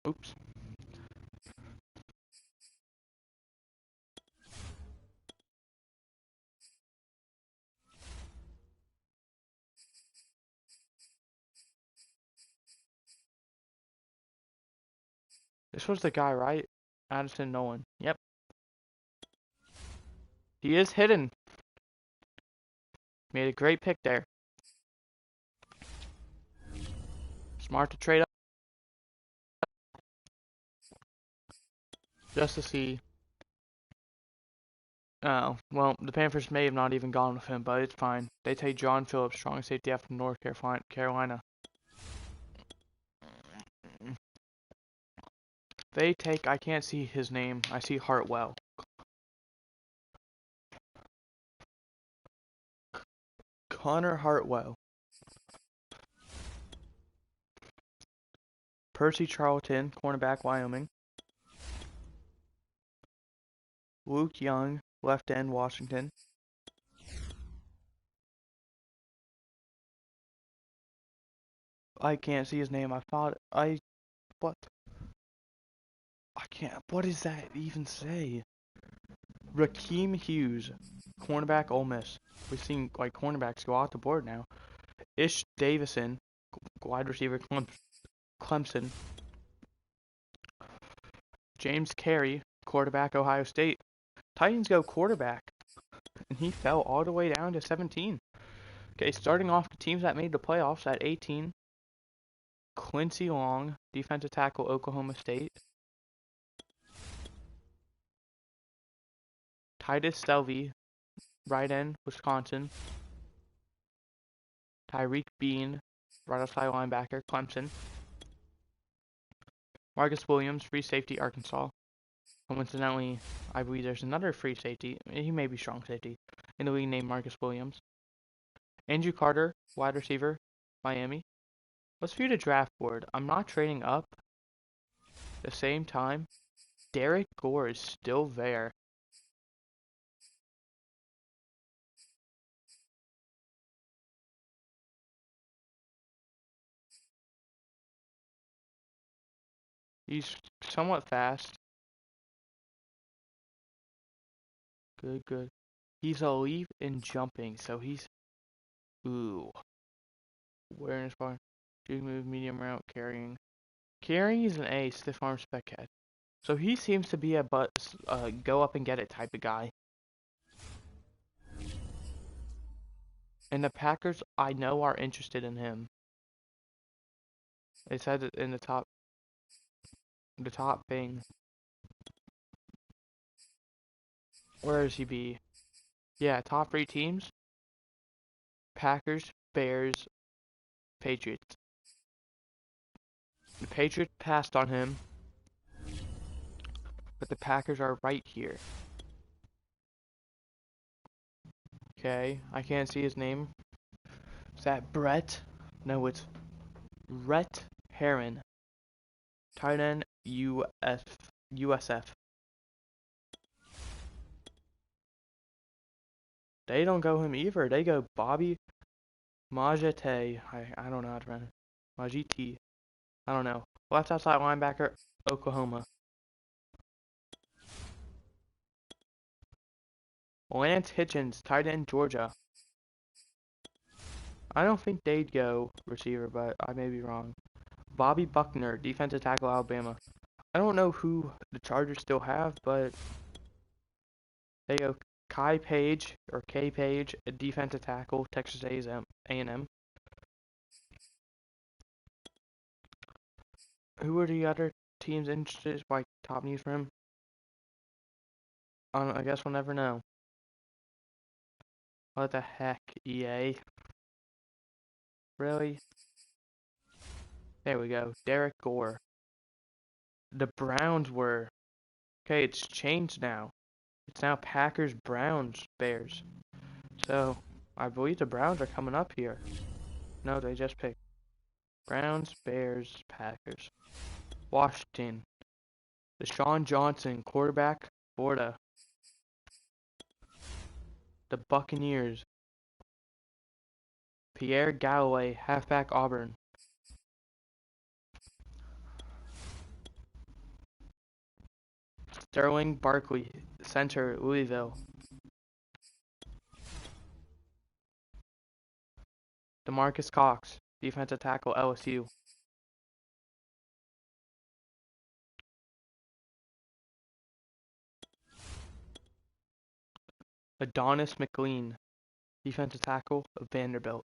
Oops. This was the guy, right? Addison Nolan. Yep. He is hidden. Made a great pick there. Smart to trade up. Just to see. Oh, well, the Panthers may have not even gone with him, but it's fine. They take John Phillips, strong safety out from North Carolina. They take, I can't see his name. I see Hartwell. Conor Hartwell. Percy Charlton, cornerback, Wyoming. Luke Young, left end, Washington. I can't see his name. What? I can't, what does that even say? Rakeem Hughes, cornerback, Ole Miss. We've seen, like, cornerbacks go off the board now. Ish Davison, wide receiver, Clemson. James Carey, quarterback, Ohio State. Titans go quarterback, and he fell all the way down to 17. Okay, starting off the teams that made the playoffs at 18. Quincy Long, defensive tackle, Oklahoma State. Titus Selvey, right end, Wisconsin. Tyreek Bean, right outside linebacker, Clemson. Marcus Williams, free safety, Arkansas. Coincidentally, I believe there's another free safety, he may be strong safety, in the league named Marcus Williams. Andrew Carter, wide receiver, Miami. Let's view the draft board. I'm not trading up. At the same time, Derek Gore is still there. He's somewhat fast. Good. He's elite in jumping, so he's... Ooh. Awareness bar. Big move, medium route, carrying. Carrying is an A, stiff arm spec head. So he seems to be a go up and get it type of guy. And the Packers, I know, are interested in him. It said it in the top thing. Where does he be? Yeah, top 3 teams. Packers, Bears, Patriots. The Patriots passed on him, but the Packers are right here. Okay, I can't see his name. Is that Brett? No, it's Rhett Herron, tight end USF. They don't go him either. They go Bobby Majete. I don't know how to pronounce it. Majiti. I don't know. Left outside linebacker, Oklahoma. Lance Hitchens, tight end, Georgia. I don't think they'd go receiver, but I may be wrong. Bobby Buckner, defensive tackle, Alabama. I don't know who the Chargers still have, but they go Kai Page, or K Page, a defensive tackle, Texas A&M. Who are the other teams interested? Like, top news for him? I guess we'll never know. What the heck, EA? Really? There we go. Derek Gore. The Browns were... Okay, it's changed now. It's now Packers, Browns, Bears. So, I believe the Browns are coming up here. No, they just picked Browns, Bears, Packers. Washington. Deshaun Johnson, quarterback, Florida. The Buccaneers. Pierre Galloway, halfback, Auburn. Sterling Barkley, center, Louisville. DeMarcus Cox, defensive tackle, LSU. Adonis McLean, defensive tackle of Vanderbilt.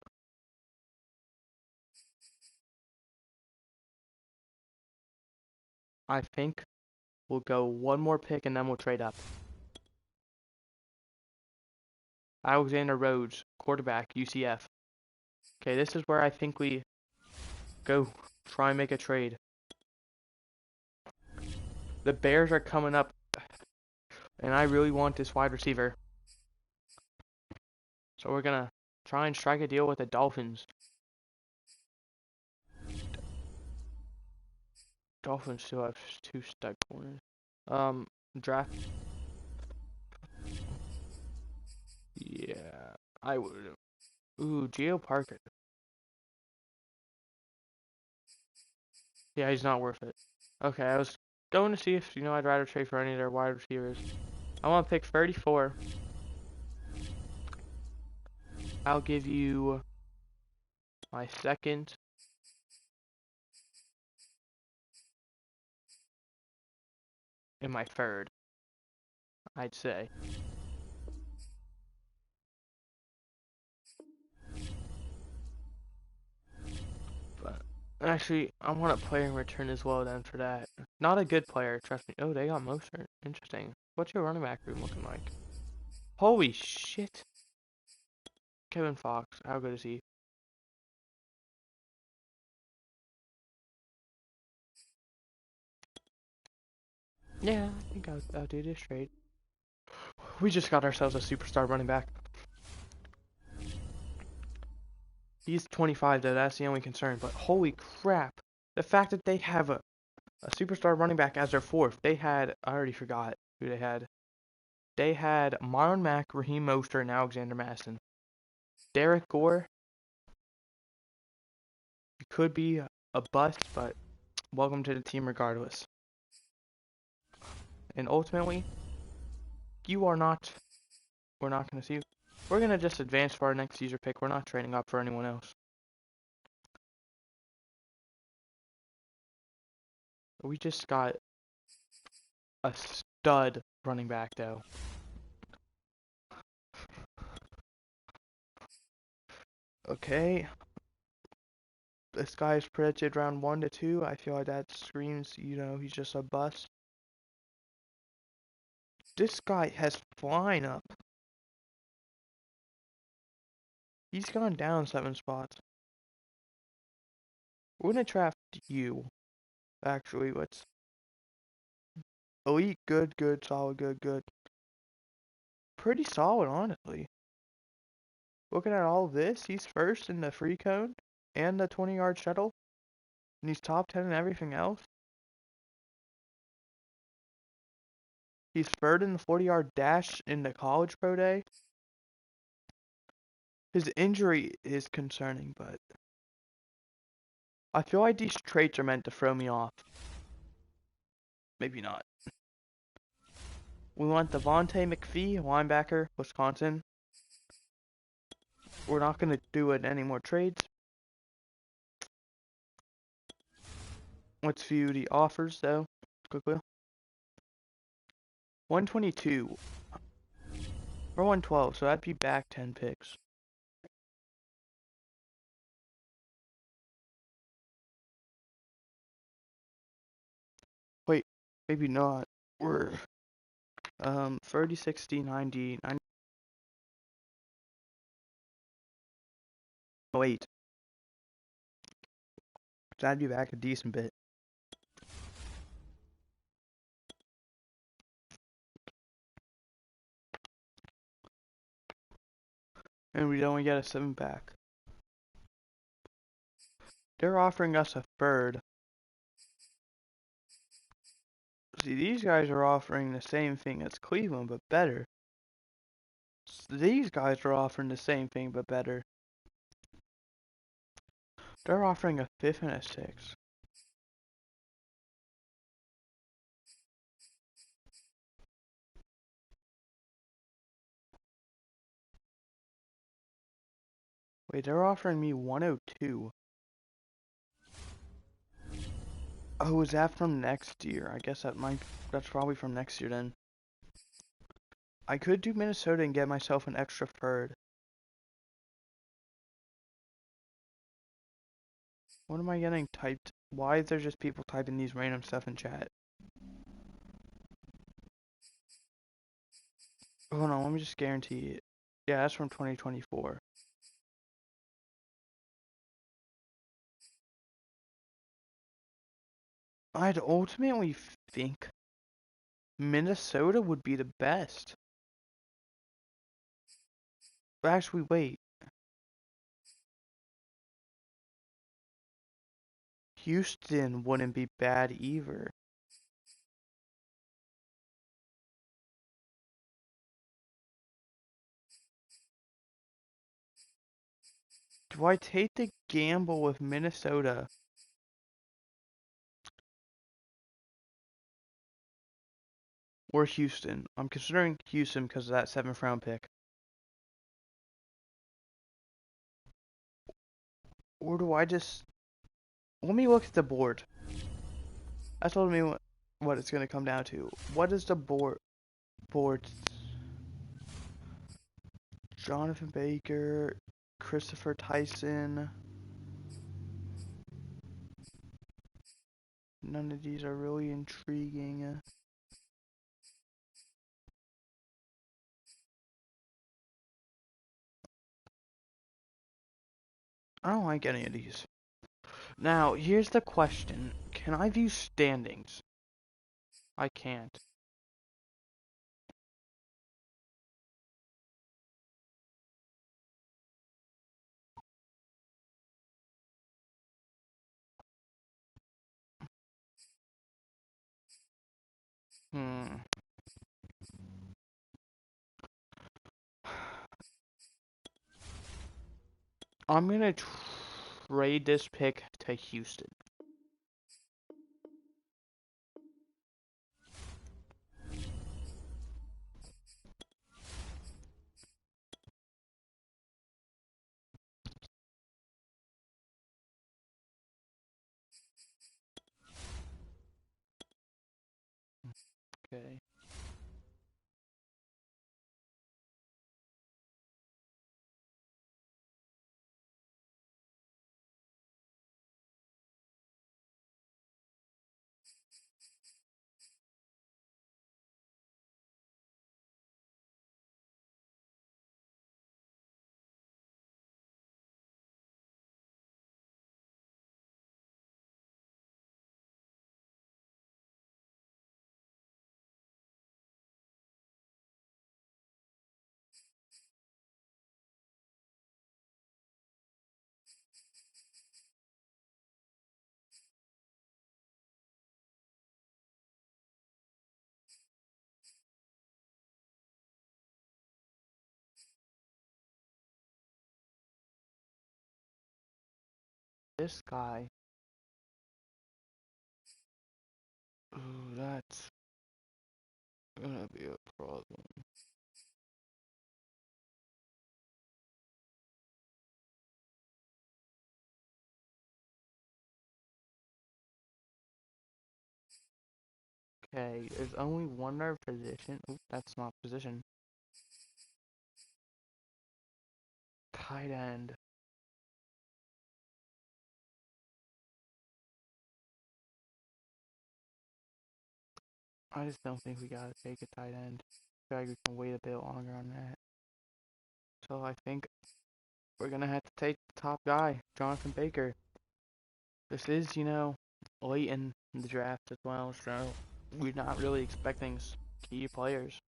I think we'll go one more pick and then we'll trade up. Alexander Rhodes, quarterback, UCF. Okay, this is where I think we go try and make a trade. The Bears are coming up, and I really want this wide receiver. So we're going to try and strike a deal with the Dolphins. Dolphins still have 2 stud corners. Draft. Yeah, I would. Ooh, Geo Parker. Yeah, he's not worth it. Okay, I was going to see if, I'd rather trade for any of their wide receivers. I want to pick 34. I'll give you my second. And my third, I'd say. But actually, I want a player in return as well then for that. Not a good player, trust me. Oh, they got Mostert. Interesting. What's your running back room looking like? Holy shit. Kevin Fox, how good is he? Yeah, I think I'll do this trade. We just got ourselves a superstar running back. He's 25 though, that's the only concern. But holy crap. The fact that they have a superstar running back as their fourth. I already forgot who they had. They had Marlon Mack, Raheem Mostert, and Alexander Madison. Derek Gore. He could be a bust, but welcome to the team regardless. And ultimately, we're not going to see. We're going to just advance for our next user pick. We're not trading up for anyone else. We just got a stud running back, though. Okay. This guy's predicted round 1 to 2. I feel like that screams, he's just a bust. This guy has flying up. He's gone down 7 spots. We're going to draft you. Actually, let's... Elite, good, solid, good. Pretty solid, honestly. Looking at all of this, he's first in the free code. and the 20-yard shuttle, and he's top 10 in everything else. He's third in the 40-yard dash in the college pro day. His injury is concerning, but I feel like these traits are meant to throw me off. Maybe not. We want Devontae McPhee, linebacker, Wisconsin. We're not going to do it any more trades. Let's view the offers, though, quickly. 122 or 112, so that'd be back 10 picks. Wait, maybe not. We're 30, 60, 90, 90. Wait. That'd be back a decent bit. And we'd only get a 7 back. They're offering us a third. See, these guys are offering the same thing as Cleveland, but better. These guys are offering the same thing, but better. They're offering a 5th and a 6th. Wait, they're offering me 102. Oh, is that from next year? I guess that's probably from next year then. I could do Minnesota and get myself an extra third. What am I getting typed? Why is there just people typing these random stuff in chat? Hold on, let me just guarantee it. Yeah, that's from 2024. I'd ultimately think Minnesota would be the best. But actually, wait. Houston wouldn't be bad either. Do I take the gamble with Minnesota? Or Houston? I'm considering Houston because of that 7th round pick. Or do I just... Let me look at the board. That's told me what it's going to come down to. What is the board? Jonathan Baker, Christopher Tyson. None of these are really intriguing. I don't like any of these. Now, here's the question. Can I view standings? I can't. I'm gonna trade this pick to Houston. Okay. this guy. Ooh, that's gonna be a problem. Okay, there's only one other position. Oop, that's not position. Tight end. I just don't think we gotta take a tight end. I feel like we can wait a bit longer on that. So I think we're gonna have to take the top guy, Jonathan Baker. This is, late in the draft as well, so we're not really expecting key players.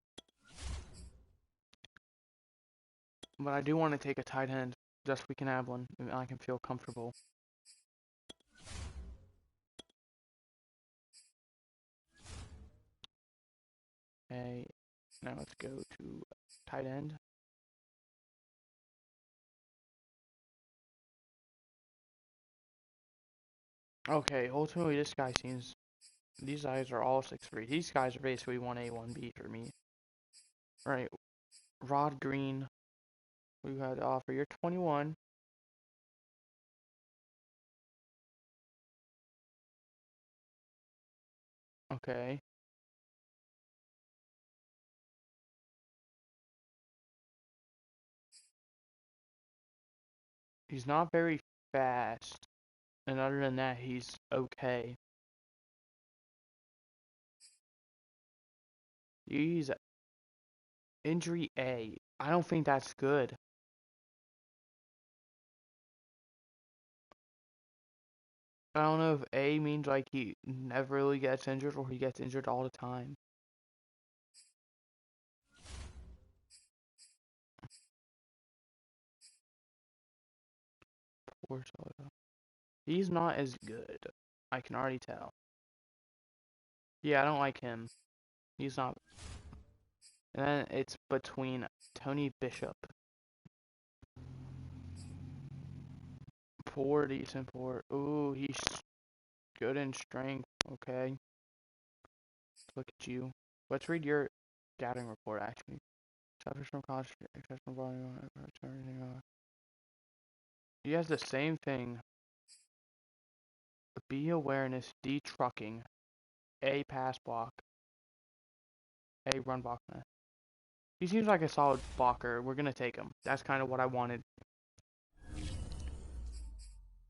But I do want to take a tight end, just so we can have one, and I can feel comfortable. Okay, now let's go to tight end. Okay, ultimately this guy seems, these guys are all 6'3". These guys are basically 1A, 1B for me. Alright, Rod Green, we had to offer, you're 21. Okay. He's not very fast, and other than that, he's okay. He's injury A. I don't think that's good. I don't know if A means like he never really gets injured or he gets injured all the time. Poor Soto. He's not as good. I can already tell. Yeah, I don't like him. He's not. And then it's between Tony Bishop. Poor, decent, poor. Ooh, he's good in strength. Okay. Look at you. Let's read your scouting report, actually. Suffers from college, exceptional volume, everything. He has the same thing. B awareness, D trucking, A pass block, A run block. He seems like a solid blocker. We're gonna take him. That's kind of what I wanted.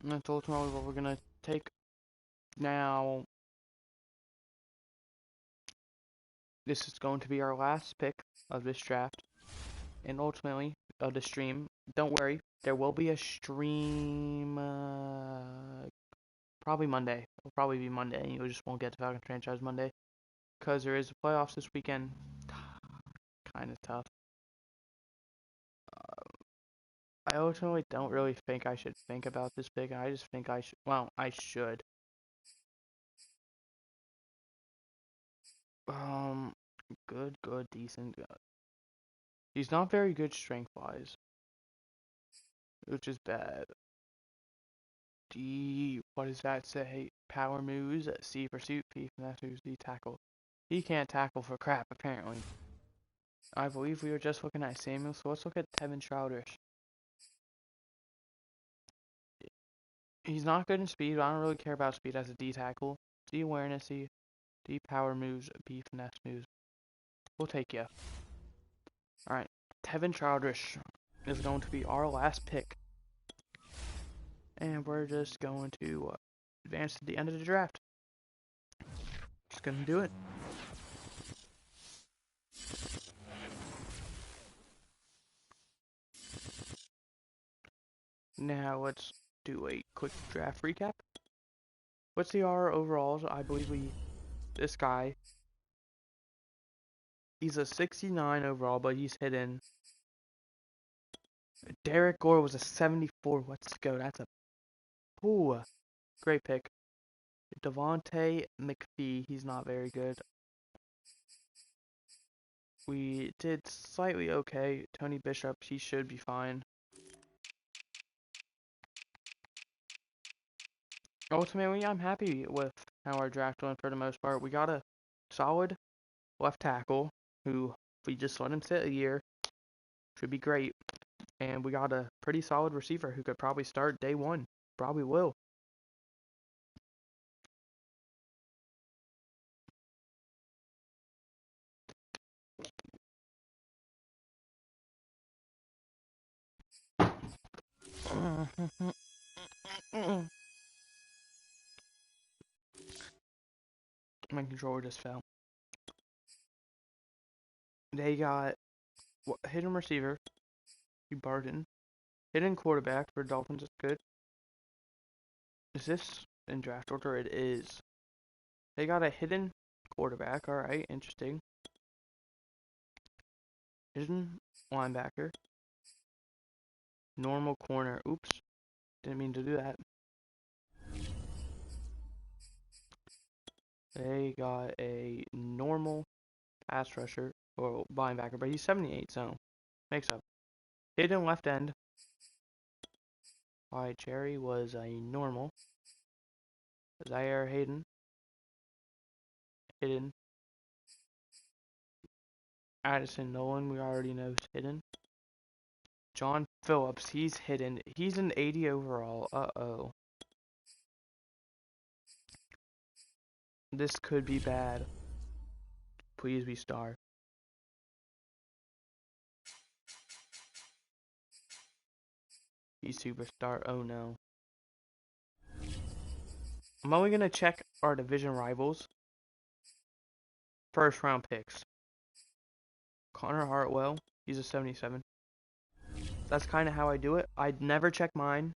And that's ultimately what we're gonna take. Now, this is going to be our last pick of this draft, and ultimately of the stream. Don't worry, there will be a stream. Probably Monday. It'll probably be Monday, and you just won't get the Falcons franchise Monday because there is a playoffs this weekend. Kind of tough. I ultimately don't really think I should think about this pick. I just think I should. Well, I should. Good, good, decent, good. He's not very good strength-wise, which is bad. D, what does that say? Power moves, C pursuit, P finesse moves, D tackle. He can't tackle for crap, apparently. I believe we were just looking at Samuel, so let's look at Tevin Trouters. He's not good in speed, but I don't really care about speed as a D tackle. D awareness, D power moves, B finesse moves. We'll take you. Alright, Tevin Trouters is going to be our last pick. And we're just going to advance to the end of the draft. Just gonna do it. Now let's do a quick draft recap. Let's see our overalls. I believe this guy, he's a 69 overall, but he's hidden. Derek Gore was a 74. Let's go. That's a great pick. Devontae McPhee, he's not very good. We did slightly okay. Tony Bishop, he should be fine. Ultimately, I'm happy with how our draft went for the most part. We got a solid left tackle who, if we just let him sit a year, should be great. And we got a pretty solid receiver who could probably start day one. Probably will. My controller just fell. They got hidden receiver, Barton. Hidden quarterback for Dolphins is good. Is this in draft order? It is. They got a hidden quarterback. Alright, interesting. Hidden linebacker. Normal corner. Oops. Didn't mean to do that. They got a normal pass rusher or linebacker, but he's 78, so makes up. Hidden left end. Alright, Cherry was a normal. Zaire Hayden. Hidden. Addison Nolan, we already know is hidden. John Phillips, he's hidden. He's an 80 overall. Uh-oh. This could be bad. Please be star. He's superstar. Oh no. I'm only going to check our division rivals. First round picks. Conor Hartwell, he's a 77. That's kind of how I do it. I'd never check mine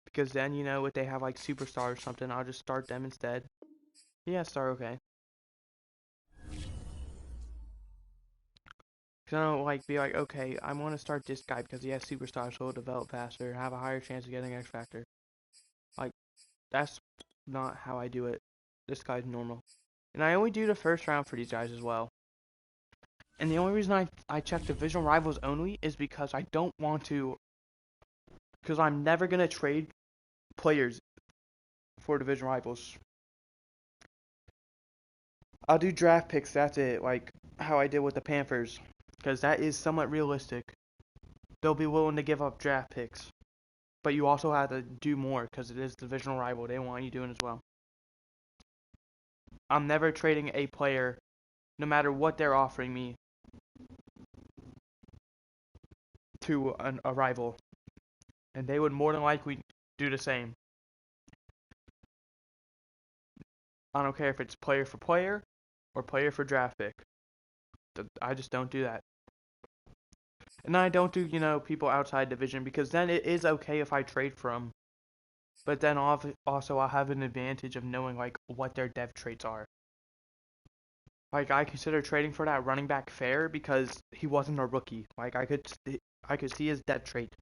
because then, you know, if they have like superstar or something, I'll just start them instead. Yeah, star, okay. Because I don't like be like, okay, I want to start this guy because he has superstars, so he'll develop faster, have a higher chance of getting X Factor. Like, that's not how I do it. This guy's normal. And I only do the first round for these guys as well. And the only reason I check division rivals only is because I don't want to, because I'm never going to trade players for division rivals. I'll do draft picks, that's it, like how I did with the Panthers, because that is somewhat realistic. They'll be willing to give up draft picks, but you also have to do more because it is divisional rival. They want you doing as well. I'm never trading a player, no matter what they're offering me, to a rival, and they would more than likely do the same. I don't care if it's player for player or player for draft pick. I just don't do that. And I don't do, you know, people outside division because then it is okay if I trade for them. But then also I'll have an advantage of knowing like what their dev traits are. Like I consider trading for that running back fair because he wasn't a rookie. Like I could see his dev trait.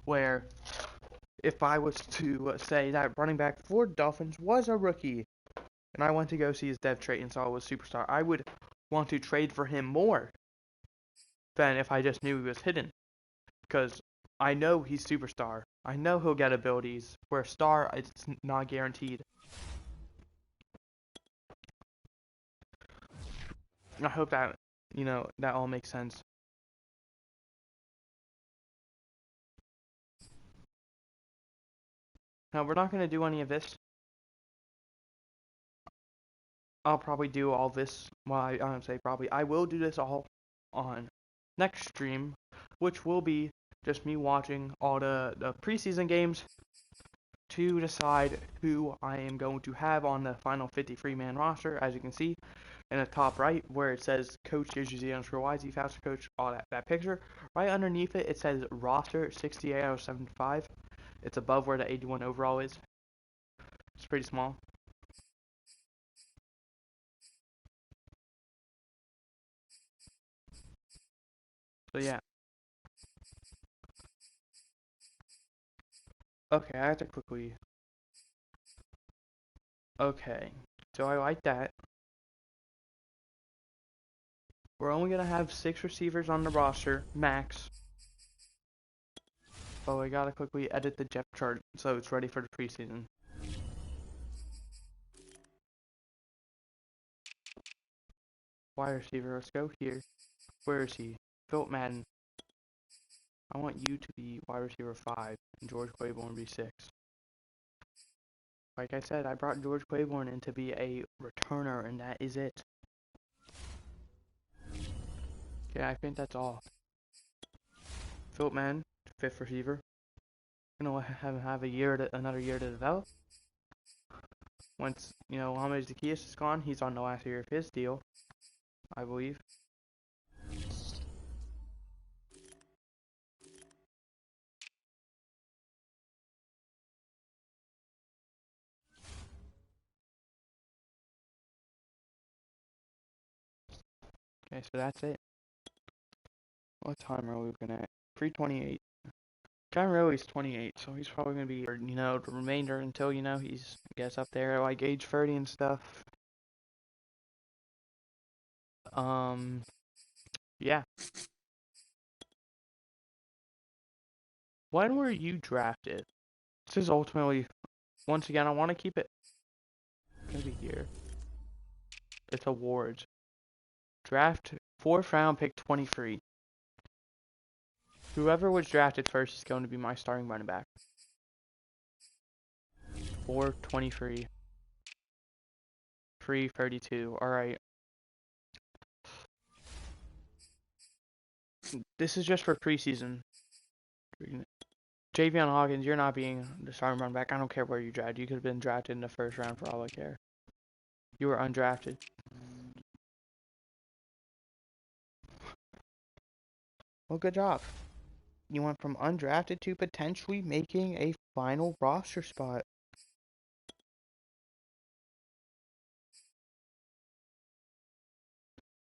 Where if I was to say that running back for Dolphins was a rookie, and I went to go see his dev trait and saw it was superstar, I would want to trade for him more than if I just knew he was hidden. Because I know he's superstar. I know he'll get abilities. Where star, it's not guaranteed. I hope that, you know, that all makes sense. Now, we're not going to do any of this. I'll probably do all this. Well, I don't say probably. I will do this all on next stream, which will be just me watching all the preseason games to decide who I am going to have on the final 53-man roster. As you can see in the top right where it says coach _YZ faster coach, all that picture. Right underneath it, it says roster 68 out of 75. It's above where the 81 overall is. It's pretty small. So yeah. Okay, I have to quickly. Okay, so I like that. We're only going to have 6 receivers on the roster, max. Oh, I gotta quickly edit the depth chart so it's ready for the preseason. Wide receiver, let's go here. Where is he? Philip Madden. I want you to be wide receiver 5 and George Claiborne be 6. Like I said, I brought George Claiborne in to be a returner, and that is it. Okay, I think that's all. Philip Madden, 5th receiver. Gonna have another year to develop. Once, Mohamed Zacchaeus is gone, he's on the last year of his deal, I believe. Okay, so that's it. What time are we looking at? 3:28. John Riley's 28, so he's probably going to be, the remainder until, he's, I guess, up there, like, age 30 and stuff. Yeah. When were you drafted? This is ultimately, once again, I want to keep it. It's going to be here. It's awards. Draft, 4th round, pick 23. Whoever was drafted first is going to be my starting running back. 423. 332. Alright. This is just for preseason. Javion Hawkins, you're not being the starting running back. I don't care where you drafted. You could have been drafted in the 1st round for all I care. You were undrafted. Well, good job. You went from undrafted to potentially making a final roster spot.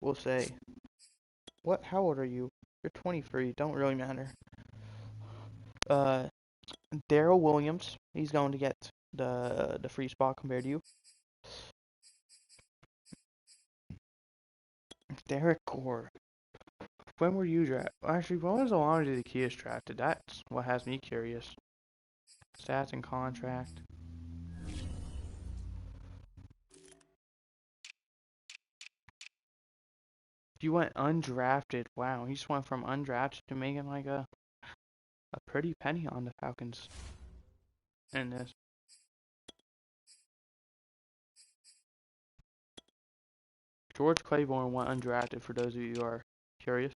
We'll say. How old are you? You're 23. Don't really matter. Daryl Williams, he's going to get the free spot compared to you. Derek Gore. When were you drafted? Actually, when was Alonzo Zacchaeus drafted? That's what has me curious. Stats and contract. You went undrafted. Wow, he just went from undrafted to making like a pretty penny on the Falcons. And this. George Claiborne went undrafted, for those of you who are curious.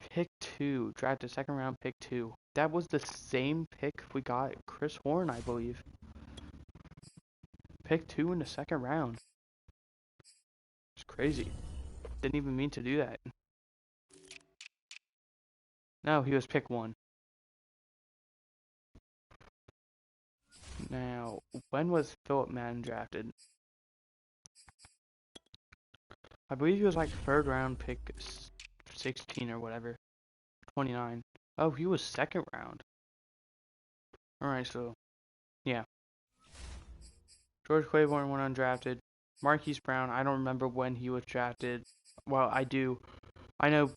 Pick 2. Drafted 2nd round, pick 2. That was the same pick we got Chris Horn, I believe. Pick 2 in the 2nd round. It's crazy. Didn't even mean to do that. No, he was pick 1. Now, when was Philip Madden drafted? I believe he was like 3rd round, pick 16 or whatever. 29. Oh, he was 2nd round. Alright, so, yeah. George Claiborne went undrafted. Marquise Brown, I don't remember when he was drafted. Well, I do. I know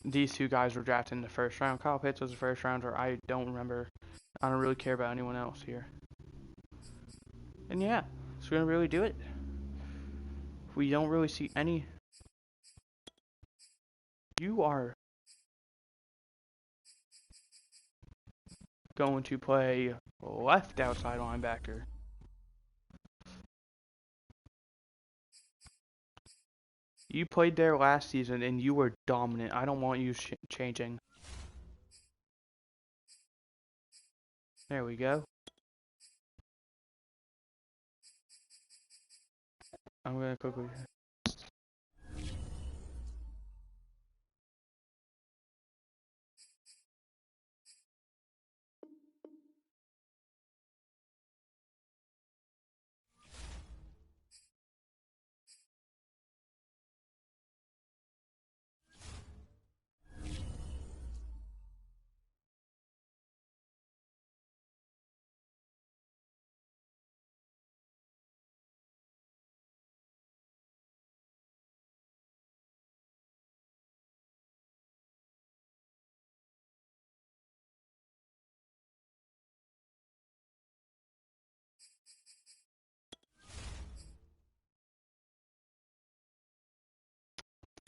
these 2 guys were drafted in the 1st round. Kyle Pitts was the 1st rounder. I don't remember. I don't really care about anyone else here. And yeah, it's going to really do it. We don't really see any. You are going to play left outside linebacker. You played there last season and you were dominant. I don't want you changing. There we go. I'm going to quickly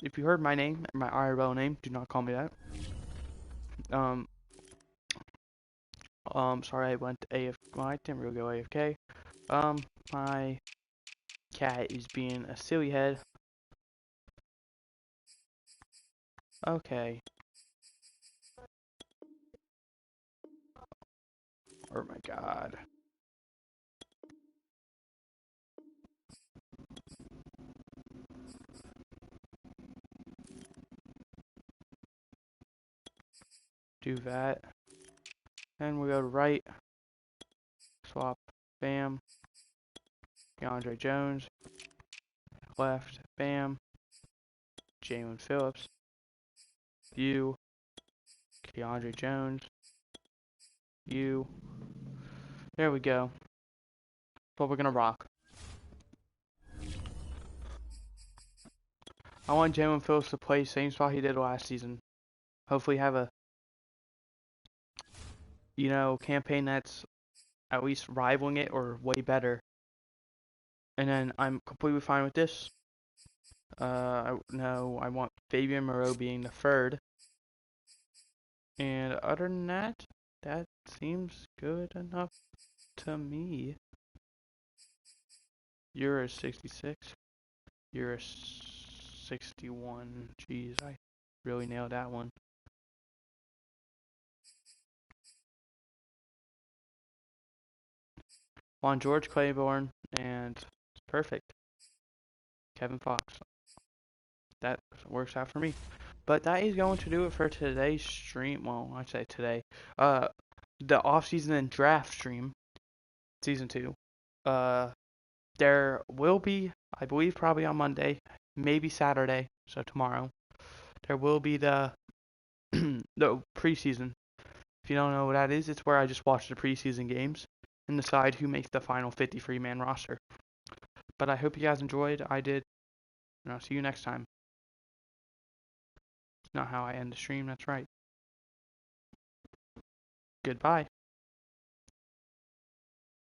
if you heard my name, my IRL name, do not call me that. Um, sorry I went AFK. Well, I didn't really go AFK. My cat is being a silly head. Okay. Oh my god. Do that. Then we go to right. Swap. Bam. DeAndre Jones. Left. Bam. Jalen Phillips. You. DeAndre Jones. You. There we go. That's what we're gonna rock. I want Jalen Phillips to play same spot he did last season. Hopefully have a campaign that's at least rivaling it or way better. And then I'm completely fine with this. I want Fabian Moreau being the third. And other than that, that seems good enough to me. You're a 66. You're a 61. Jeez, I really nailed that one. On George Claiborne, and it's perfect. Kevin Fox. That works out for me. But that is going to do it for today's stream. Well, I say today. The offseason and draft stream, season 2. There will be, I believe, probably on Monday, maybe Saturday, so tomorrow. There will be the the preseason. If you don't know what that is, it's where I just watch the preseason games and decide who makes the final 53-man roster. But I hope you guys enjoyed. I did. And I'll see you next time. It's not how I end the stream, that's right. Goodbye.